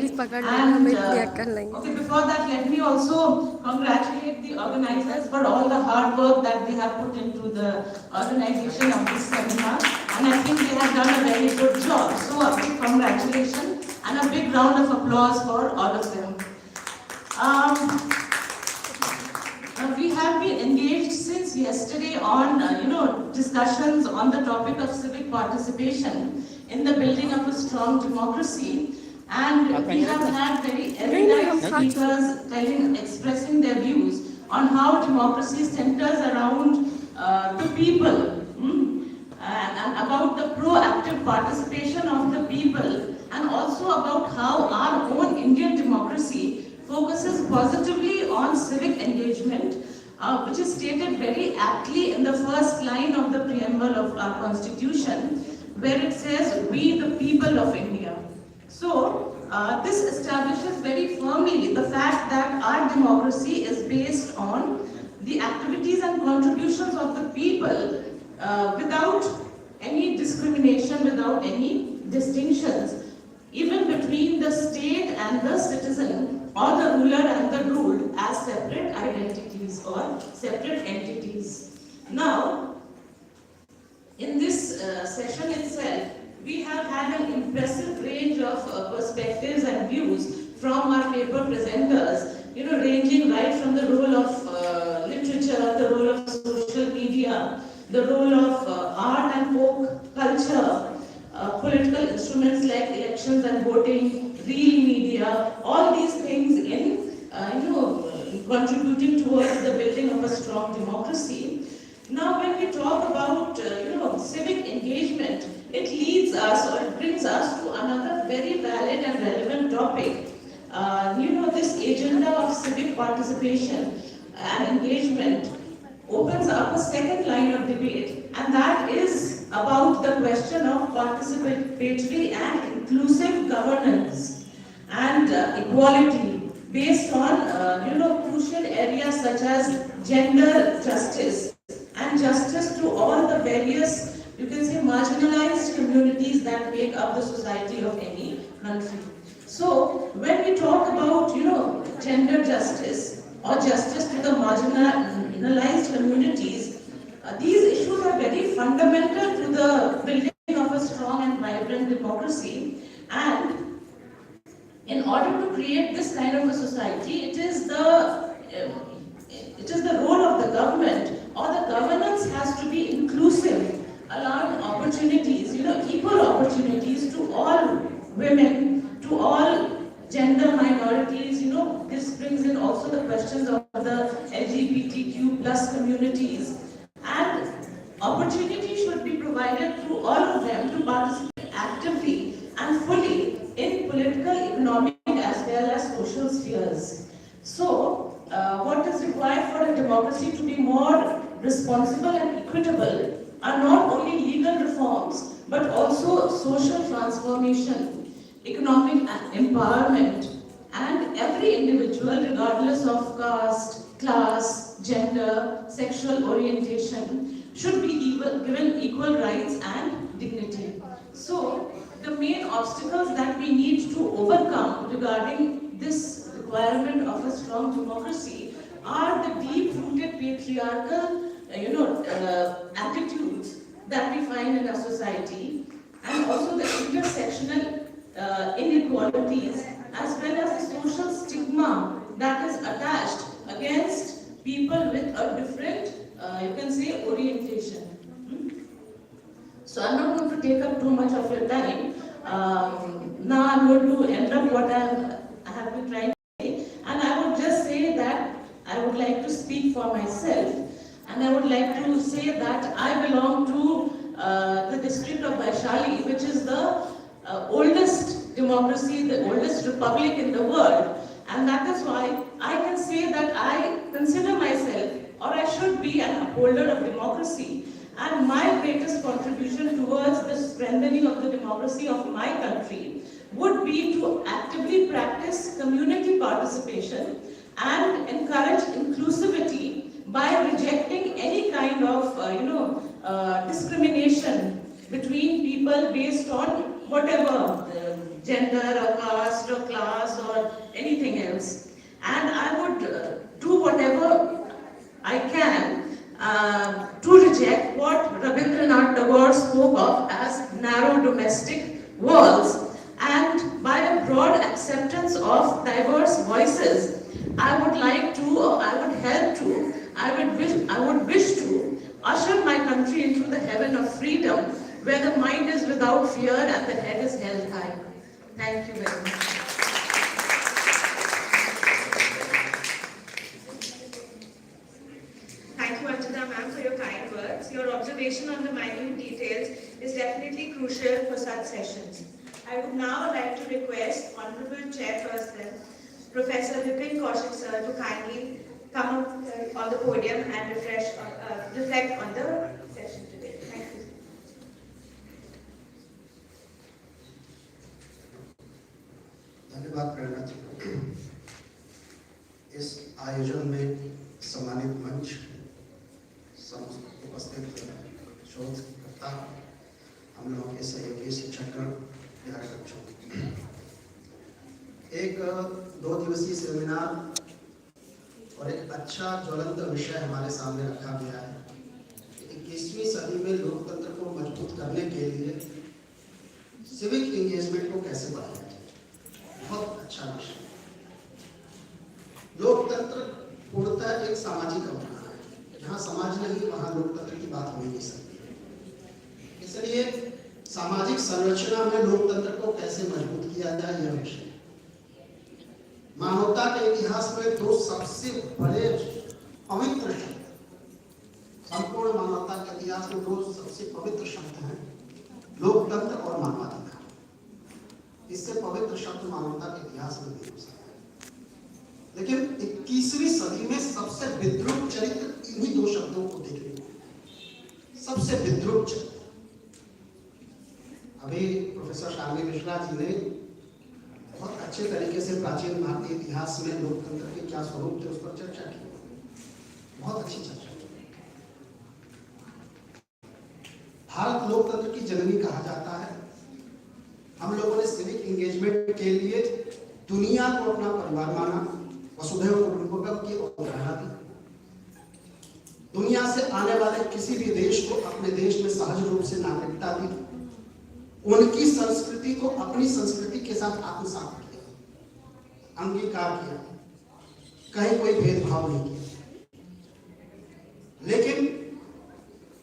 before that, let me also congratulate the organizers for all the hard work that they have put into the organization of this seminar, and I think they have done a very good job. So a big congratulations and a big round of applause for all of them. We have been engaged since yesterday on, discussions on the topic of civic participation in the building of a strong democracy, and we have had very erudite speakers expressing their views on how democracy centers around the people, and about the proactive participation of the people, and also about how our own Indian democracy focuses positively on civic engagement, which is stated very aptly in the first line of the preamble of our constitution, where it says, "We the people of India." So, this establishes very firmly the fact that our democracy is based on the activities and contributions of the people without any discrimination, without any distinctions, even between the state and the citizen, or the ruler and the ruled, as separate identities or separate entities. Now, in this session itself, we have had an impressive range of perspectives and views from our paper presenters, ranging right from the role of literature, the role of social media, the role of art and folk culture, political instruments like elections and voting, real media, all these things in contributing towards the building of a strong democracy. Now, when we talk about civic engagement, it leads us, or it brings us to another very valid and relevant topic. This agenda of civic participation and engagement opens up a second line of debate, and that is about the question of participatory and inclusive governance and equality based on crucial areas such as gender justice and justice to all the various, you can say, marginalized communities that make up the society of any country. So when we talk about gender justice or justice to the marginalized communities, these issues are very fundamental to the building of a strong and vibrant democracy, and in order to create this kind of a society, it is the role of the government, or the governance has to be inclusive, allowing opportunities, equal opportunities to all women, to all gender minorities. This brings in also the questions of the LGBTQ plus communities, and opportunity should be provided to all of them to participate actively and fully in political, economic as well as social spheres. So, what is required for a democracy to be more responsible and equitable are not only legal reforms, but also social transformation, economic empowerment, and every individual, regardless of caste, class, gender, sexual orientation, should be given equal rights and dignity. So, the main obstacles that we need to overcome regarding this requirement of a strong democracy are the deep-rooted patriarchal, attitudes that we find in our society, and also the intersectional inequalities, as well as the social stigma that is attached against people with a different, you can say, orientation. So I'm not going to take up too much of your time. Now I'm going to end up what I have been trying to say, and I would just say that I would like to speak for myself, and I would like to say that I belong to the district of Vaishali, which is the oldest democracy, the oldest republic in the world, and that is why I can say that I consider myself, or I should be, an upholder of democracy. And my greatest contribution towards the strengthening of the democracy of my country would be to actively practice community participation and encourage inclusivity by rejecting any kind of discrimination between people based on whatever, gender or caste or class or anything else. And I would do whatever I can to reject what Rabindranath Tagore spoke of as narrow domestic worlds. And by a broad acceptance of diverse voices, I would like to, or I would help to, I would wish to usher my country into the heaven of freedom, where the mind is without fear and the head is held high. Thank you very much. Thank you, Ankita ma'am, for your kind words. Your observation on the minute details is definitely crucial for such sessions. I would now like to request Honorable Chairperson, Professor Vipin Kaushik sir, to kindly come up on the podium and reflect on the session today. Thank you. धन्यवाद प्रेरणा जी। इस आयोजन में सम्मानित मंच, उपस्थित शोधकर्ता, हम लोगों के सहयोगी शिक्षकगण, प्यारे बच्चों, एक 2 दिवसीय सेमिनार और एक अच्छा ज्वलंत विषय हमारे सामने रखा गया है। 21वीं सदी में लोकतंत्र को मजबूत करने के लिए सिविक एंगेजमेंट को कैसे बढ़ाया जाए। बहुत अच्छा विषय। लोकतंत्र पूर्णतः एक सामाजिक अवधारणा है। जहाँ समाज नहीं वहाँ लोकतंत्र की बात हो ही नहीं सकती। इसलिए सामाजिक संरचना में लोकतंत्र को कैसे मजबूत किया जाए, यह विषय। मानवता के इतिहास में 2 सबसे बड़े पवित्र शब्द, संपूर्ण मानवता के इतिहास में 2 सबसे पवित्र शब्द हैं, लोकतंत्र और मानवाधिकार। इससे पवित्र शब्द मानवता के इतिहास में नहीं हो सकता। लेकिन 21वीं सदी में सबसे विद्रूप चरित्र इन्हीं 2 शब्दों को देखने को, सबसे विद्रूप चरित्र। अभी प्रोफेसर शार्मी मिश्रा जी ने बहुत अच्छे तरीके से प्राचीन भारतीय इतिहास में लोकतंत्र के क्या स्वरूप थे उस पर चर्चा की। बहुत अच्छी चर्चा की। भारत लोकतंत्र की जननी कहा जाता है। हम लोगों ने सिविक एंगेजमेंट के लिए दुनिया को अपना परिवार माना, वसुधैव कुटुंबकम की अवधारणा दी। दुनिया से आने वाले किसी भी देश को अपने देश में सहज रूप से नागरिकता दी। उनकी संस्कृति को अपनी संस्कृति के साथ आत्मसात किया, अंगीकार किया, कहीं कोई भेदभाव नहीं किया। लेकिन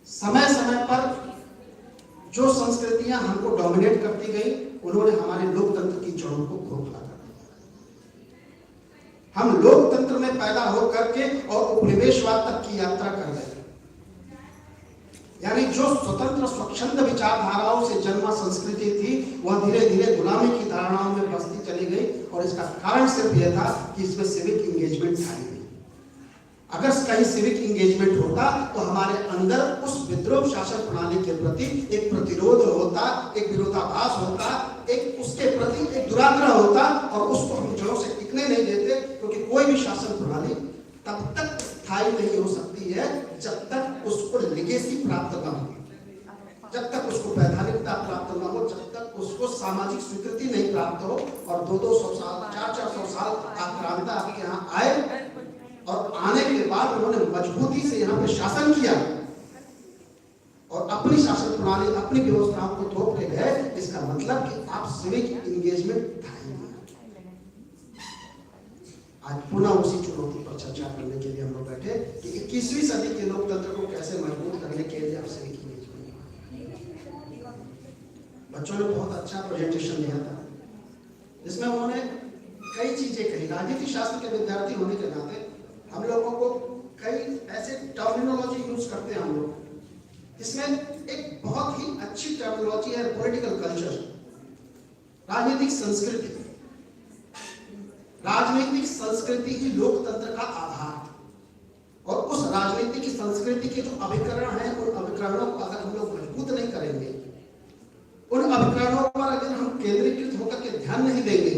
समय समय पर जो संस्कृतियां हमको डोमिनेट करती गई, उन्होंने हमारे लोकतंत्र की जड़ों को खोखला कर दिया। हम लोकतंत्र में पैदा होकर के और उपनिवेशवाद तक की यात्रा कर गए। यानी जो स्वतंत्र स्वच्छंद विचारधाराओं से जन्मा संस्कृति थी, वह धीरे धीरे गुलामी की धारणाओं में बसती चली गई। और इसका कारण सिर्फ यह था कि इसमें सिविक एंगेजमेंट था ही नहीं। अगर कहीं सिविक एंगेजमेंट होता तो हमारे अंदर उस विद्रोह शासन प्रणाली के प्रति एक प्रतिरोध होता, एक विरोधाभास होता, एक उसके प्रति एक दुराग्रह होता, और उसको हम जड़ों से टिकने नहीं देते। क्योंकि कोई भी शासन प्रणाली तब तक स्थायी नहीं हो सकती है जब तक उसको लेगेसी प्राप्त न हो, जब तक उसको वैधानिकता प्राप्त न हो, जब तक उसको सामाजिक स्वीकृति नहीं प्राप्त हो। और 200-200 साल, 400-400 साल आक्रांता आपके यहाँ आए, और आने के बाद उन्होंने मजबूती से यहाँ पे शासन किया और अपनी शासन प्रणाली, अपनी व्यवस्थाओं को थोप के गए। इसका मतलब कि आप सिविक एंगेजमेंट था ही नहीं। आज पुनः उसी चुनौती पर चर्चा करने के लिए हम लोग बैठे कि 21वीं सदी के लोकतंत्र को कैसे मजबूत करने के लिए आप सिविक एंगेजमेंट। बच्चों ने बहुत अच्छा प्रेजेंटेशन दिया था, जिसमें उन्होंने कई चीजें कही। राजनीति शास्त्र के विद्यार्थी होने के नाते हम लोगों को कई ऐसे टर्मिनोलॉजी यूज करते हैं हम लोग। इसमें एक बहुत ही अच्छी टर्मिनोलॉजी है पॉलिटिकल कल्चर, राजनीतिक संस्कृति। राजनीतिक संस्कृति ही लोकतंत्र का आधार। और उस राजनीति की संस्कृति के जो अभिकरण हैं, उन अभिकरणों को अगर हम लोग मजबूत नहीं करेंगे, उन अभिकरणों पर अगर हम केंद्रीकृत होकर के ध्यान नहीं देंगे,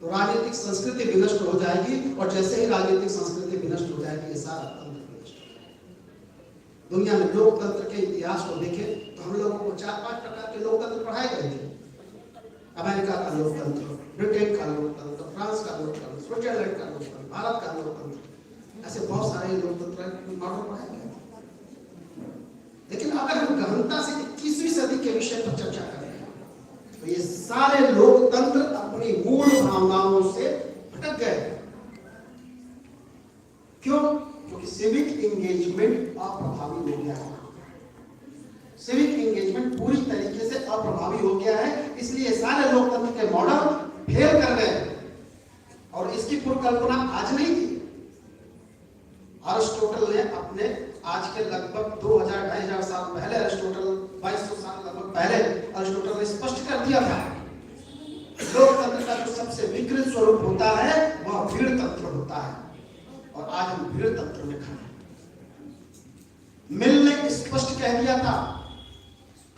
तो राजनीतिक संस्कृति विनष्ट हो जाएगी। और जैसे ही राजनीतिक संस्कृति विनष्ट हो जाएगी, ये सारा तंत्र विनष्ट हो जाएगा। दुनिया में लोकतंत्र के इतिहास को देखें तो हम लोगों को 4-5 प्रकार के लोकतंत्र पढ़ाए गए थे। अमेरिका का लोकतंत्र, ब्रिटेन का लोकतंत्र, फ्रांस का लोकतंत्र, स्विट्जरलैंड का लोकतंत्र, भारत का लोकतंत्र, ऐसे बहुत सारे लोकतंत्र मॉडल पढ़ाए गए। लेकिन अगर हम गहनता से 21वीं सदी के विषय पर चर्चा करें तो ये सारे लोकतंत्र अपनी मूल भावनाओं से भटक गए। क्यों? क्योंकि सिविक एंगेजमेंट अप्रभावी हो गया है। सिविक एंगेजमेंट पूरी तरीके से अप्रभावी हो गया है, इसलिए सारे लोकतंत्र के मॉडल फेल कर गए। और इसकी पूर्वकल्पना आज नहीं थी। अरिस्टोटल ने अपने आज के लगभग 2000-2500 साल पहले, अरिस्टोटल 2200 साल लगभग पहले अरिस्टोटल ने स्पष्ट कर दिया था लोकतंत्र का जो सबसे विकृत स्वरूप होता है वह भीड़ तंत्र होता है। और आज हम भीड़ तंत्र में खड़े हैं। मिल ने स्पष्ट कह दिया था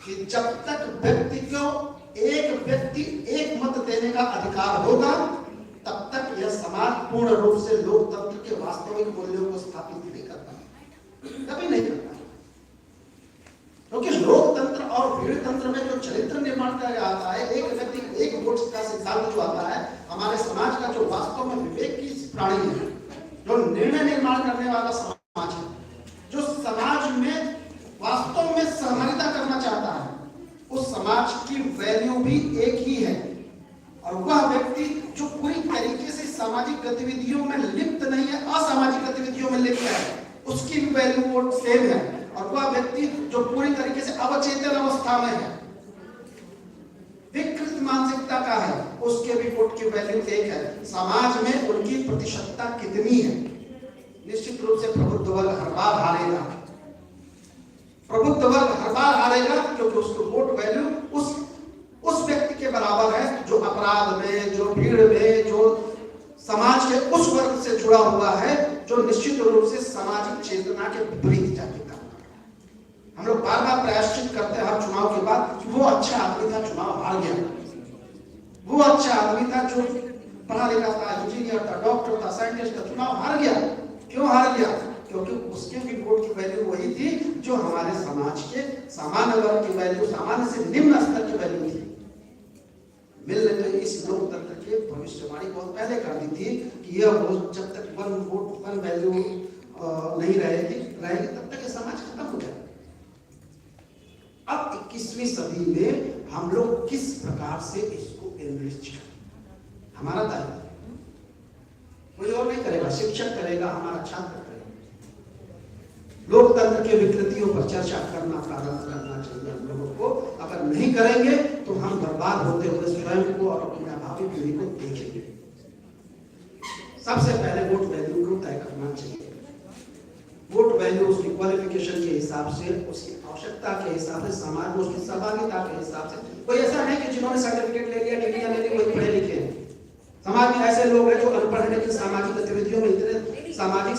कि जब तक व्यक्ति को एक मत देने का अधिकार होगा तब तक यह समाज पूर्ण रूप से लोकतंत्र के वास्तविक मूल्यों को स्थापित नहीं कर पाएगा, कभी नहीं कर पाएगा। क्योंकि लोकतंत्र और भीड़ तंत्र में जो चरित्र निर्माण किया जाता है, एक व्यक्ति एक वोट का सिद्धांत जो आता है, हमारे समाज का जो वास्तव में विवेक की प्राणी है, जो निर्णय निर्माण करने वाला समाज है, जो समाज में वास्तव में सहभागिता करना चाहता है, उस समाज की वैल्यू भी एक ही है। और वह व्यक्ति जो पूरी तरीके से सामाजिक गतिविधियों में लिप्त नहीं है, असामाजिक गतिविधियों में लिप्त है, उसकी भी वैल्यू वो सेम है। और वह व्यक्ति जो पूरी तरीके से अवचेतन अवस्था में है, विकृत मानसिकता का है, उसके भी वोट की वैल्यू एक है। समाज में उनकी प्रतिशतता कितनी है? निश्चित रूप से प्रबुद्ध वर्ग हर बार हारेगा। प्रबुद्ध वर्ग हर बार हारेगा क्योंकि उसको वोट वैल्यू उस व्यक्ति के बराबर है जो अपराध में, जो भीड़ में, जो समाज के उस वर्ग से जुड़ा हुआ है, जो निश्चित रूप से सामाजिक चेतना के विपरीत जाके काम कर रहा है। हम लोग बार बार प्रायश्चित करते हैं हर चुनाव के बाद कि वो अच्छा आदमी था, चुनाव हार गया। वो अच्छा आदमी था जो पढ़ा लिखा था, इंजीनियर था, डॉक्टर था, साइंटिस्ट था, चुनाव हार गया। क्यों हार गया? क्योंकि उसके भी वोट की वैल्यू वही थी जो हमारे समाज के सामान्य वर्ग की वैल्यू, सामान्य से निम्न स्तर की वैल्यू थी। मिल ने तो इस लोकतंत्र के भविष्यवाणी बहुत पहले कर दी थी कि यह जब तक वन वोट वन वैल्यू नहीं रहेगी तब तक ये समाज खत्म हो जाएगा। अब 21वीं सदी में हम लोग किस प्रकार से इसको एनरिच करें, हमारा दायित्व कोई और नहीं करेगा, शिक्षक करेगा, हमारा छात्र करेगा। लोकतंत्र के विकृतियों पर चर्चा करना प्रारंभ करना चाहिए हम लोगों को। अगर नहीं करेंगे तो हम बर्बाद होते हुए स्वयं को और अपनी भावी पीढ़ी को देखेंगे। सबसे पहले वोट वैल्यू को तय करना चाहिए। वोट वैल्यू उसकी क्वालिफिकेशन के हिसाब से, उसकी आवश्यकता के हिसाब से, समाज में उसकी सहभागिता के हिसाब से। कोई ऐसा नहीं कि जिन्होंने सर्टिफिकेट ले लिया, डिग्रियां ले ली, वही पढ़े लिखे हैं। समाज में ऐसे लोग हैं जो अनपढ़ हैं लेकिन सामाजिक गतिविधियों में इतने, सामाजिक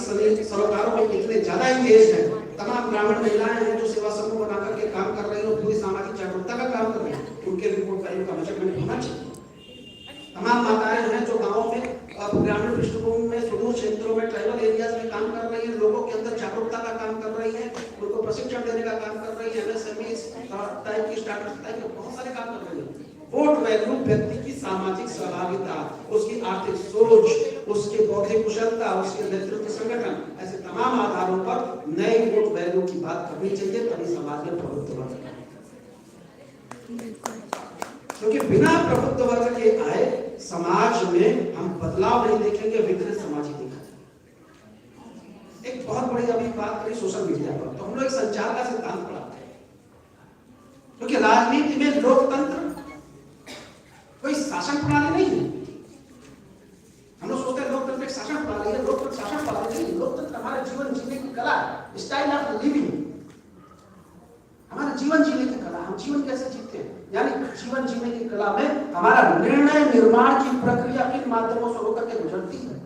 सरोकारों में इतने ज्यादा इंगेज हैं। तमाम ग्रामीण महिलाएं हैं जो सेवा समूह बना करके काम कर रही हैं और पूरी सामाजिक जागरूकता का काम कर रही हैं, उनके रिपोर्ट वैल्यू का मेजरमेंट होना चाहिए। तमाम माताएं हैं जो गाँव में, ग्रामीण पृष्ठभूमि में, सुदूर क्षेत्रों में, ट्राइबल एरियाज में काम कर रही है, लोगों के अंदर जागरूकता का काम कर रही है, उनको प्रशिक्षण देने का काम कर रही है, MSME टाइप की, स्टार्टअप टाइप के बहुत सारे काम कर रही है। वोट वैल्यू व्यक्ति की सामाजिक सहभागिता, उसकी आर्थिक सोच, उसकी बौद्धिक कुशलता, उसके नेतृत्व संगठन, ऐसे तमाम आधारों पर नई वोट वैल्यू की बात करनी चाहिए, तभी समाज में प्रभुत्व वर्ग। क्योंकि बिना प्रभुत्व वर्ग के आए समाज में हम बदलाव नहीं देखेंगे, विकृत समाज ही दिखा। एक बहुत बड़ी अभी बात करी सोशल मीडिया पर, तो हम लोग एक संचार का सिद्धांत पढ़ाते हैं। क्योंकि राजनीति में लोकतंत्र कोई शासन प्रणाली नहीं है। हम लोग सोचते हैं लोकतंत्र एक शासन प्रणाली है, लोकतंत्र शासन प्रणाली नहीं। लोकतंत्र हमारे जीवन जीने की कला है, स्टाइल ऑफ लिविंग, हमारा जीवन जीने की कला। हम जीवन कैसे जीते हैं, यानी जीवन जीने की कला में हमारा निर्णय निर्माण की प्रक्रिया किन माध्यमों से होकर के गुजरती है।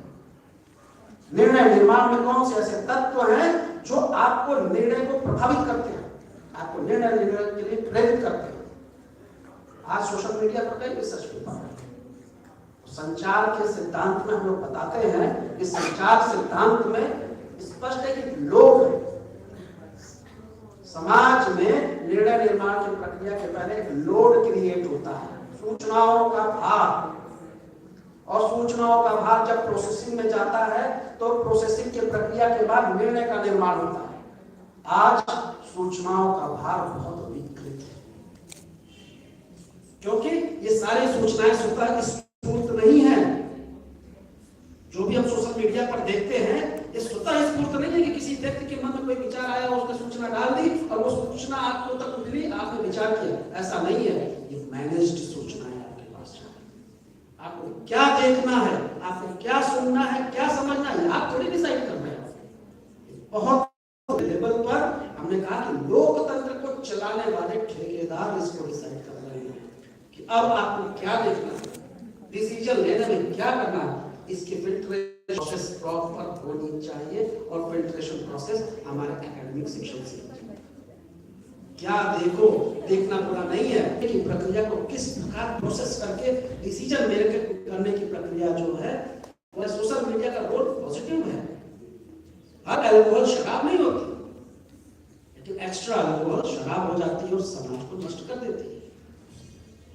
निर्णय निर्माण में कौन से ऐसे तत्व हैं जो आपको निर्णय को प्रभावित करते हैं, आपको निर्णय लेने के लिए प्रेरित करते हैं। आज सोशल मीडिया पर कई रिसर्च पेपर है, संचार के सिद्धांत में हम लोग बताते हैं कि संचार सिद्धांत में स्पष्ट है कि लोग समाज में निर्णय निर्माण की प्रक्रिया के पहले एक लोड क्रिएट होता है, सूचनाओं का भार, और सूचनाओं का भार जब प्रोसेसिंग में जाता है तो प्रोसेसिंग की प्रक्रिया के बाद निर्णय का निर्माण होता है। आज सूचनाओं का भार बहुत विकृत है, क्योंकि ये सारी सूचनाएं स्वतः स्फूर्त नहीं है। जो भी हम सोशल मीडिया पर देखते हैं ये स्वतः स्फूर्त नहीं है कि किसी व्यक्ति के मन में कोई विचार आया, उसने सूचना डाल दी और वो सूचना आपको तक मिली, आपने विचार किया। ऐसा नहीं है, ये मैनेज्ड सूचना है आपके पास। आपको क्या देखना है, आपको क्या सुनना है, क्या समझना है, आप थोड़ी डिसाइड कर रहे हैं। बहुत लेवल पर हमने कहा कि लोकतंत्र को चलाने वाले ठेकेदार इसको डिसाइड कर रहे हैं कि अब आपको क्या देखना है, डिसीजन लेने में क्या करना है। इसकी फिल्ट्रेशन प्रोसेस प्रॉपर होनी चाहिए, और फिल्ट्रेशन प्रोसेस हमारे एकेडमिक सेक्शन से क्या देखो, देखना पूरा नहीं है कि प्रक्रिया को किस प्रकार प्रोसेस करके डिसीजन मेकर करने की प्रक्रिया जो है वो सोशल मीडिया का रोल पॉजिटिव है। हर अल्कोहल शराब नहीं होती, लेकिन एक्स्ट्रा अल्कोहल शराब हो जाती है और समाज को नष्ट कर देती है।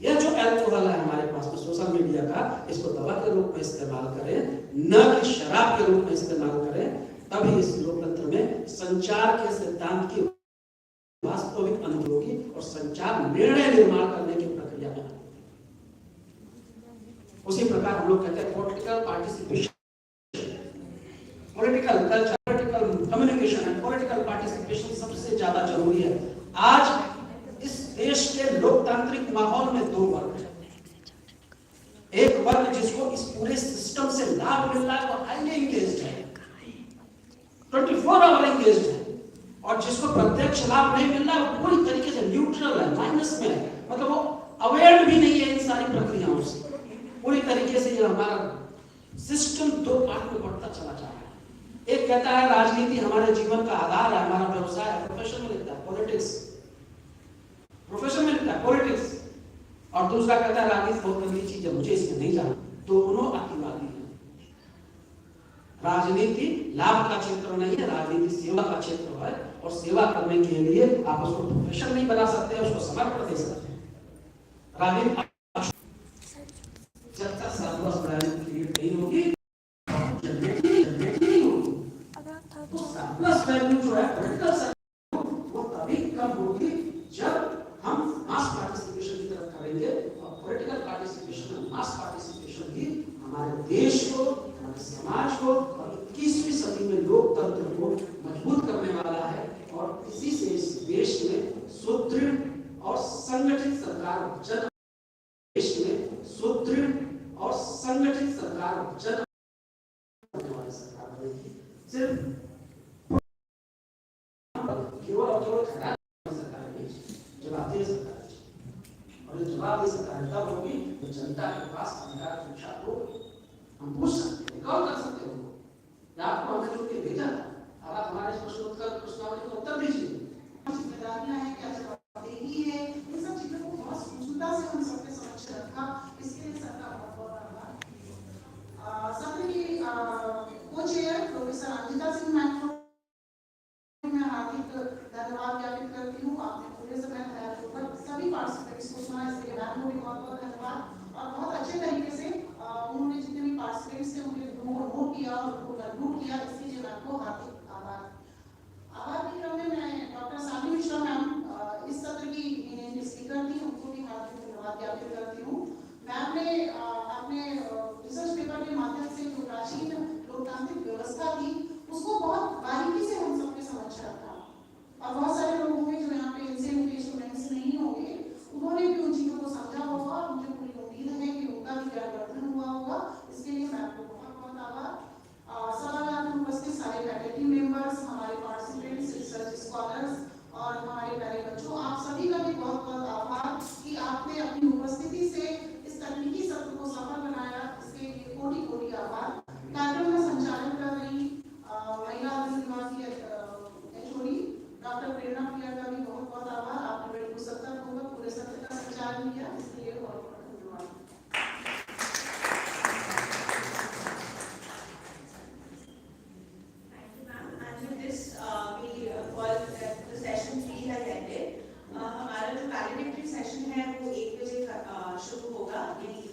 यह जो अल्कोहल है हमारे पास में सोशल मीडिया का, इसको दवा के रूप में इस्तेमाल करें, न कि शराब के रूप में इस्तेमाल करें, तभी इस लोकतंत्र में संचार के सिद्धांत की वास्तविक अनुभव होगी और संचार निर्णय निर्माण करने की प्रक्रिया में। उसी प्रकार हम लोग कहते हैं political participation, political culture, political communication and political participation सबसे ज्यादा जरूरी है। आज इस देश के लोकतांत्रिक माहौल में दो वर्ग हैं। एक वर्ग जिसको इस पूरे सिस्टम से लाभ मिल रहा है, वो हाईली एंगेज्ड है, 24 आवर एंगेज्ड है, और जिसको प्रत्यक्ष लाभ नहीं मिल रहा है वो पूरी तरीके से न्यूट्रल है, माइनस में है, मतलब वो अवेयर भी नहीं है इन सारी प्रक्रियाओं से। पूरी तरीके से ये हमारा सिस्टम दो पार्ट में बढ़ता चला जा रहा है। एक कहता है राजनीति हमारे जीवन का आधार है, हमारा व्यवसाय है, प्रोफेशन में लिखता है पॉलिटिक्स, प्रोफेशन में लिखता है पॉलिटिक्स, और दूसरा कहता है राजनीति बहुत गंदी चीज है, मुझे इसमें नहीं जाना। दोनों अतिवादी हैं। राजनीति लाभ का क्षेत्र नहीं है, राजनीति सेवा का क्षेत्र है, और सेवा करने के लिए आप उसको प्रोफेशन नहीं बना सकते, उसको समर्पण दे सकते हैं। राजनीति जब तक सरप्लस क्रिएट नहीं होगी, जनरेट नहीं होगी, तो सरप्लस वैल्यू जो है पॉलिटिकल वो तभी कम होगी जब हम मास पार्टिसिपेशन की तरफ करेंगे, और पॉलिटिकल पार्टिसिपेशन और मास पार्टिसिपेशन ही हमारे देश को, हमारे समाज को और 21वीं सदी में लोकतंत्र को मजबूत करने वाला है। और इसी से इस देश में सुदृढ़ और संगठित सरकार जन, देश में सुदृढ़ और संगठित सरकार जन वाली सरकार बनेगी। सिर्फ केवल और केवल सरकार नहीं, जवाबदेही सरकार है, और जवाबदेही सरकार तब होगी तो जनता के पास अधिकार परीक्षा को हम पूछ सकते हैं, कॉल कर सकते हैं उनको, या आपको हमने जो के भेजा था, अब आप हमारे प्रश्नोत्तर प्रश्नावली को उत्तर दीजिए। जिम्मेदारियां हैं, क्या जवाबदेही है, इन सब चीजों को बहुत सूक्ष्मता से हम सबके समक्ष रखा, इसके लिए सबका बहुत बहुत आभार। सत्र की को chair professor Ankita Singh ma'am को मैं हार्दिक धन्यवाद ज्ञापित करती हूँ। आपने पूरे समय तैयार होकर सभी पार्टिसिपेंट्स को सुना, इसके लिए मैम को भी बहुत बहुत धन्यवाद। और बहुत अच्छे तरीके से उन्होंने जितने भी पार्टिसिपेंट्स थे उनके नोट किया और उनको कंक्लूड किया, इसके लिए मैम को हार्दिक आभार। आभार के क्रम में मैं डॉक्टर सानी मिश्रा मैम इस सत्र की स्पीकर थी, उनको भी हार्दिक धन्यवाद ज्ञापित करती हूँ। मैम ने अपने रिसर्च पेपर के माध्यम से जो प्राचीन लोकतांत्रिक व्यवस्था थी उसको बहुत बारीकी से हम सबके समक्ष रखा, और बहुत सारे लोग होंगे जो यहाँ पे इनसे उनके स्टूडेंट्स नहीं होंगे, उन्होंने भी उन चीजों को समझा होगा, और मुझे पूरी उम्मीद है कि उनका भी ज्ञानवर्धन हुआ होगा। इसके लिए मैं आपको बहुत बहुत आभार। सभागार में उपस्थित सारे फैकल्टी मेंबर्स, हमारे पार्टिसिपेंट्स, रिसर्च स्कॉलर्स और हमारे प्यारे बच्चों, आप सभी का भी बहुत बहुत आभार कि आपने अपनी उपस्थिति से इस तकनीकी सत्र को सफल बनाया, इसके लिए कोटि कोटि आभार। कार्यक्रम का संचालन कर रही महिला विभाग की एचओडी डॉक्टर प्रेरणा प्रिया का भी बहुत बहुत आभार। आपने बिल्कुल सतर्क होकर पूरे सत्र का संचालन किया, इसके लिए बहुत बहुत धन्यवाद। हमारा जो वैलिडिक्टरी सेशन है वो 1 बजे शुरू होगा, यानी